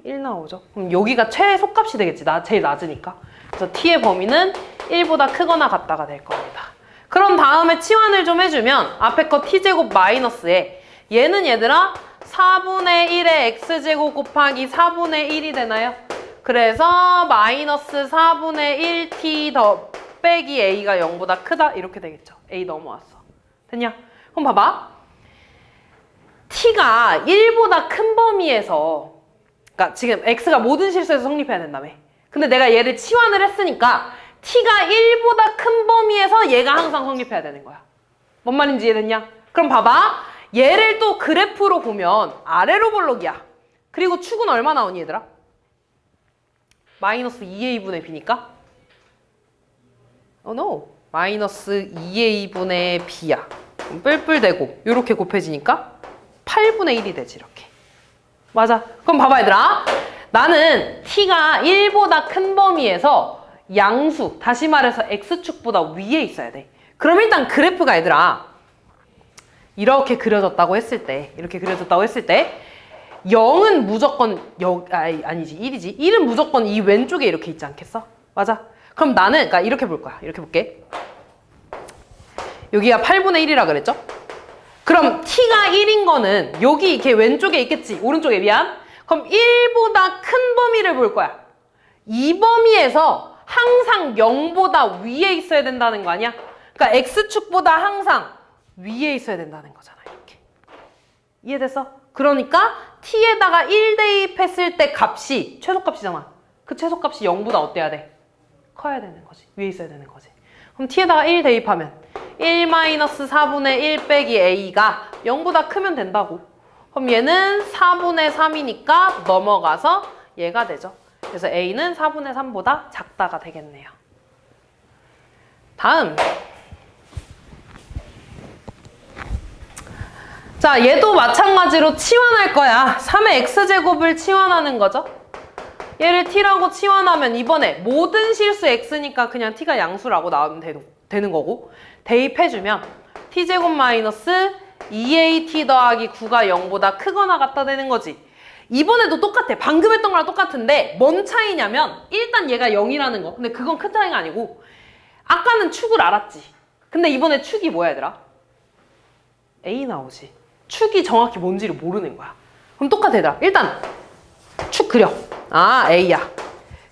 1 나오죠. 그럼 여기가 최소값이 되겠지. 제일 낮으니까. 그래서 t의 범위는 1보다 크거나 같다가 될 겁니다. 그럼 다음에 치환을 좀 해주면 앞에 거 t제곱 마이너스에 얘는 얘들아 4분의 1의 x제곱 곱하기 4분의 1이 되나요? 그래서 마이너스 4분의 1t 더 빼기 a가 0보다 크다 이렇게 되겠죠. a 넘어왔어. 됐냐? 그럼 봐봐. t가 1보다 큰 범위에서, 그러니까 지금 x가 모든 실수에서 성립해야 된다며. 근데 내가 얘를 치환을 했으니까 t가 1보다 큰 범위에서 얘가 항상 성립해야 되는 거야. 뭔 말인지 이해됐냐? 그럼 봐봐. 얘를 또 그래프로 보면 아래로 볼록이야. 그리고 축은 얼마 나오니 얘들아? 마이너스 2a분의 b니까? no. 마이너스 2a분의 b야. 뿔뿔대고 이렇게 곱해지니까 8분의 1이 되지 이렇게. 맞아. 그럼 봐봐 얘들아. 나는 t가 1보다 큰 범위에서 양수, 다시 말해서 x축보다 위에 있어야 돼. 그럼 일단 그래프가 얘들아 이렇게 그려졌다고 했을 때, 0은 무조건 아니지 1이지. 1은 무조건 이 왼쪽에 이렇게 있지 않겠어? 맞아. 그럼 나는 그러니까 이렇게 볼 거야. 이렇게 볼게. 여기가 8분의 1이라 그랬죠? 그럼 t가 1인 거는 여기 이렇게 왼쪽에 있겠지. 오른쪽에 미안. 그럼 1보다 큰 범위를 볼 거야. 이 범위에서 항상 0보다 위에 있어야 된다는 거 아니야? 그러니까 x축보다 항상 위에 있어야 된다는 거잖아. 이렇게. 이해됐어? 그러니까 t에다가 1 대입했을 때 값이 최소값이잖아. 그 최소값이 0보다 어때야 돼? 커야 되는 거지. 위에 있어야 되는 거지. 그럼 t에다가 1 대입하면 1-4분의 1 빼기 a가 0보다 크면 된다고. 그럼 얘는 4분의 3이니까 넘어가서 얘가 되죠. 그래서 a는 4분의 3보다 작다가 되겠네요. 다음. 자, 얘도 마찬가지로 치환할 거야. 3의 x제곱을 치환하는 거죠. 얘를 t라고 치환하면 이번에 모든 실수 x니까 그냥 t가 양수라고 나오면 되는 거고, 대입해주면 t제곱 마이너스 2at 더하기 9가 0보다 크거나 같다 되는 거지. 이번에도 똑같아. 방금 했던 거랑 똑같은데 뭔 차이냐면 일단 얘가 0이라는 거. 근데 그건 큰 차이가 아니고 아까는 축을 알았지. 근데 이번에 축이 뭐야 얘들아? a 나오지. 축이 정확히 뭔지를 모르는 거야. 그럼 똑같아 얘들아. 일단 축 그려. 아 a야.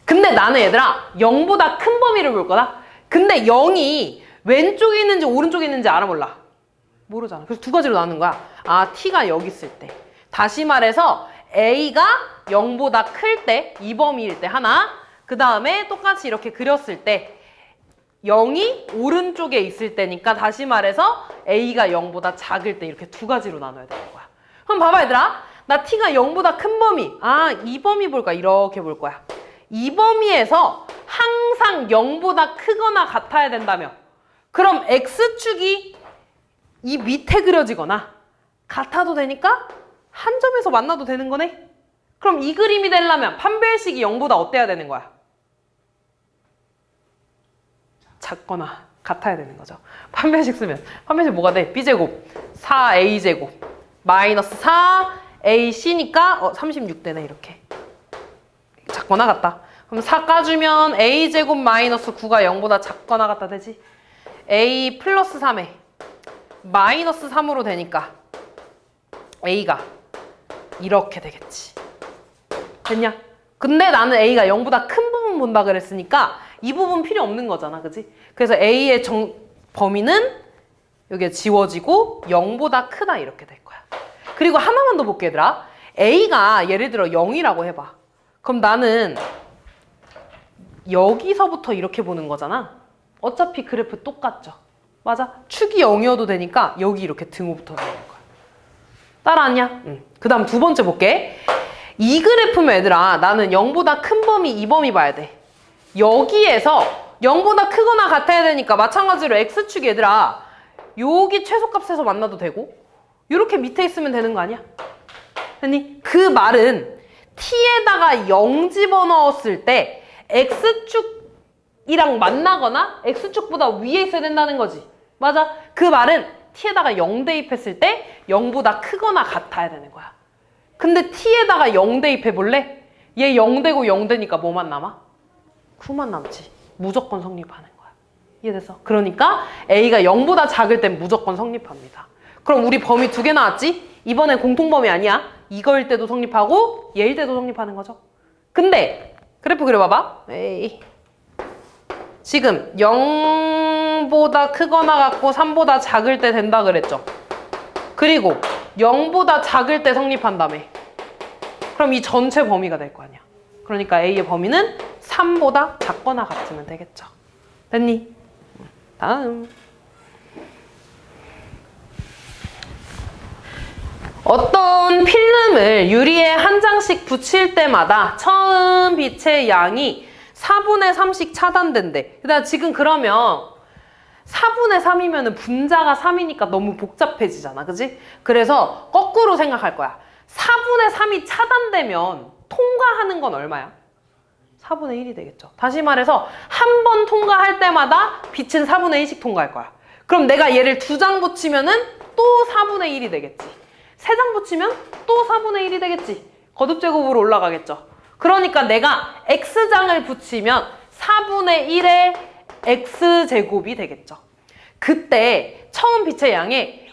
근데 나는 얘들아 0보다 큰 범위를 볼 거다. 근데 0이 왼쪽에 있는지 오른쪽에 있는지 알아 몰라? 모르잖아. 그래서 두 가지로 나누는 거야. 아 t가 여기 있을 때. 다시 말해서 a가 0보다 클 때, 이 범위일 때 하나, 그 다음에 똑같이 이렇게 그렸을 때 0이 오른쪽에 있을 때니까 다시 말해서 a가 0보다 작을 때 이렇게 두 가지로 나눠야 되는 거야. 그럼 봐봐 얘들아. 나 t가 0보다 큰 범위. 이 범위 볼까? 이렇게 볼 거야. 이 범위에서 항상 0보다 크거나 같아야 된다며. 그럼 x축이 이 밑에 그려지거나 같아도 되니까 한 점에서 만나도 되는 거네? 그럼 이 그림이 되려면 판별식이 0보다 어때야 되는 거야? 작거나 같아야 되는 거죠. 판별식 쓰면 판별식 뭐가 돼? b제곱 4a제곱 마이너스 4ac니까 36되네 이렇게. 작거나 같다. 그럼 4 까주면 a제곱 마이너스 9가 0보다 작거나 같다 되지? a 플러스 3에 마이너스 3으로 되니까 a가 이렇게 되겠지. 됐냐? 근데 나는 a가 0보다 큰 부분 본다 그랬으니까 이 부분 필요 없는 거잖아. 그지? 그래서 a의 범위는 여기에 지워지고 0보다 크다 이렇게 될 거야. 그리고 하나만 더 볼게 얘들아. a가 예를 들어 0이라고 해봐. 그럼 나는 여기서부터 이렇게 보는 거잖아. 어차피 그래프 똑같죠. 맞아? 축이 0이어도 되니까 여기 이렇게 등호부터 나오는 거야. 따라왔냐? 응. 그 다음 두 번째 볼게. 이 그래프면 얘들아 나는 0보다 큰 범위 이 범위 봐야 돼. 여기에서 0보다 크거나 같아야 되니까 마찬가지로 x축 얘들아 여기 최소값에서 만나도 되고 이렇게 밑에 있으면 되는 거 아니야? 아니 그 말은 t에다가 0 집어넣었을 때 x축이랑 만나거나 x축보다 위에 있어야 된다는 거지. 맞아? 그 말은 t에다가 0 대입했을 때 0보다 크거나 같아야 되는 거야. 근데 t에다가 0 대입해 볼래? 얘 0 되고 0 되니까 뭐만 남아? 9만 남지. 무조건 성립하는 거야. 이해됐어? 그러니까 a가 0보다 작을 땐 무조건 성립합니다. 그럼 우리 범위 두 개 나왔지? 이번엔 공통범위 아니야. 이거일 때도 성립하고 얘일 때도 성립하는 거죠. 근데 그래프 그려봐봐. 에이. 지금 0보다 크거나 같고 3보다 작을 때 된다 그랬죠. 그리고 0보다 작을 때 성립한다며. 그럼 이 전체 범위가 될 거 아니야. 그러니까 a의 범위는 3보다 작거나 같으면 되겠죠. 됐니? 다음. 어떤 필름을 유리에 한 장씩 붙일 때마다 처음 빛의 양이 4분의 3씩 차단된대. 그다음 지금 그러면 4분의 3이면 분자가 3이니까 너무 복잡해지잖아. 그지? 그래서 거꾸로 생각할 거야. 4분의 3이 차단되면 통과하는 건 얼마야? 4분의 1이 되겠죠. 다시 말해서 한 번 통과할 때마다 빛은 4분의 1씩 통과할 거야. 그럼 내가 얘를 2장 붙이면은 또 4분의 1이 되겠지. 3장 붙이면 또 4분의 1이 되겠지. 거듭제곱으로 올라가겠죠. 그러니까 내가 x장을 붙이면 4분의 1의 x제곱이 되겠죠. 그때 처음 빛의 양에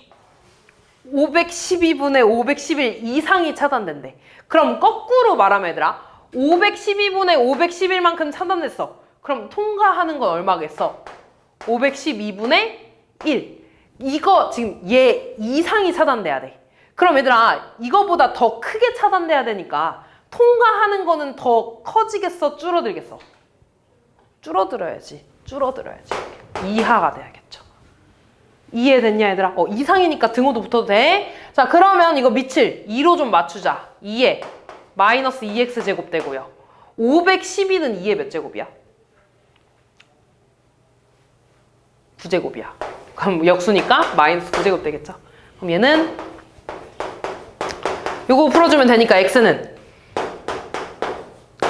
512분의 511 이상이 차단된대. 그럼 거꾸로 말하면 얘들아 512분의 511만큼 차단됐어. 그럼 통과하는 건 얼마겠어? 512분의 1. 이거 지금 얘 이상이 차단돼야 돼. 그럼 얘들아 이거보다 더 크게 차단돼야 되니까 통과하는 거는 더 커지겠어? 줄어들겠어? 줄어들어야지. 줄어들어야지. 이하가 돼야겠죠. 이해됐냐 얘들아? 이상이니까 등호도 붙어도 돼. 자 그러면 이거 밑을 2로 좀 맞추자. 2에 마이너스 2x제곱 되고요. 512는 2의 몇 제곱이야? 9제곱이야. 그럼 역수니까 마이너스 9제곱 되겠죠. 그럼 얘는 요거 풀어주면 되니까 x는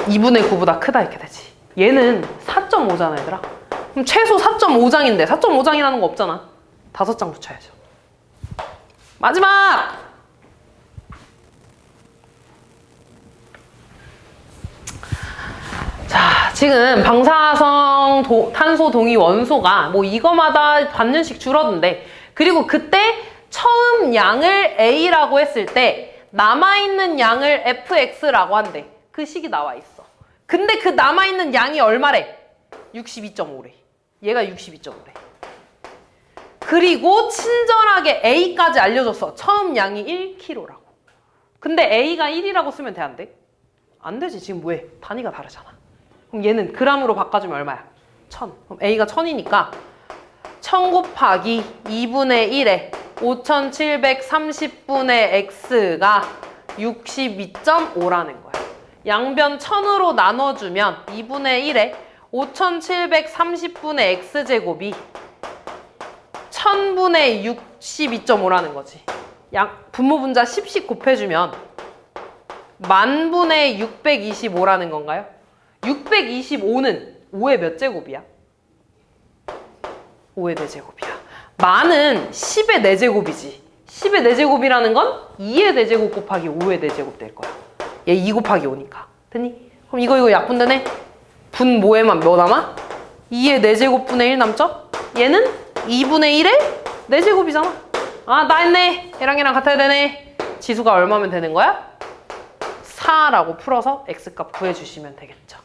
2분의 9보다 크다 이렇게 되지. 얘는 4.5잖아 얘들아. 그럼 최소 4.5장인데 4.5장이라는 거 없잖아. 5장 붙여야죠. 마지막! 자, 지금 방사성 탄소 동위 원소가 뭐 이거마다 반년씩 줄어든대. 그리고 그때 처음 양을 A라고 했을 때 남아있는 양을 FX라고 한대. 그 식이 나와 있어. 근데 그 남아있는 양이 얼마래? 62.5래. 얘가 62.5래. 그리고 친절하게 A까지 알려줬어. 처음 양이 1kg라고. 근데 A가 1이라고 쓰면 돼, 안 돼? 안 되지. 지금 뭐해? 단위가 다르잖아. 그럼 얘는 g으로 바꿔주면 얼마야? 1000. 그럼 A가 1000이니까 1000 곱하기 2분의 1에 5730분의 X가 62.5라는 거야. 양변 1000으로 나눠주면 2분의 1에 5730분의 X제곱이 1000분의 62.5라는 거지. 분모 분자 10씩 곱해주면 만분의 625라는 건가요? 625는 5의 몇 제곱이야? 5의 4제곱이야. 만은 10의 4제곱이지. 10의 4제곱이라는 건 2의 4제곱 곱하기 5의 4제곱 될 거야. 얘 2 곱하기 5니까. 됐니? 그럼 이거 약분되네? 분모에만 뭐 남아? 2의 4제곱 분의 1 남죠? 얘는 2분의 1의 4제곱이잖아. 아, 나 했네. 얘랑 같아야 되네. 지수가 얼마면 되는 거야? 4라고 풀어서 X값 구해주시면 되겠죠.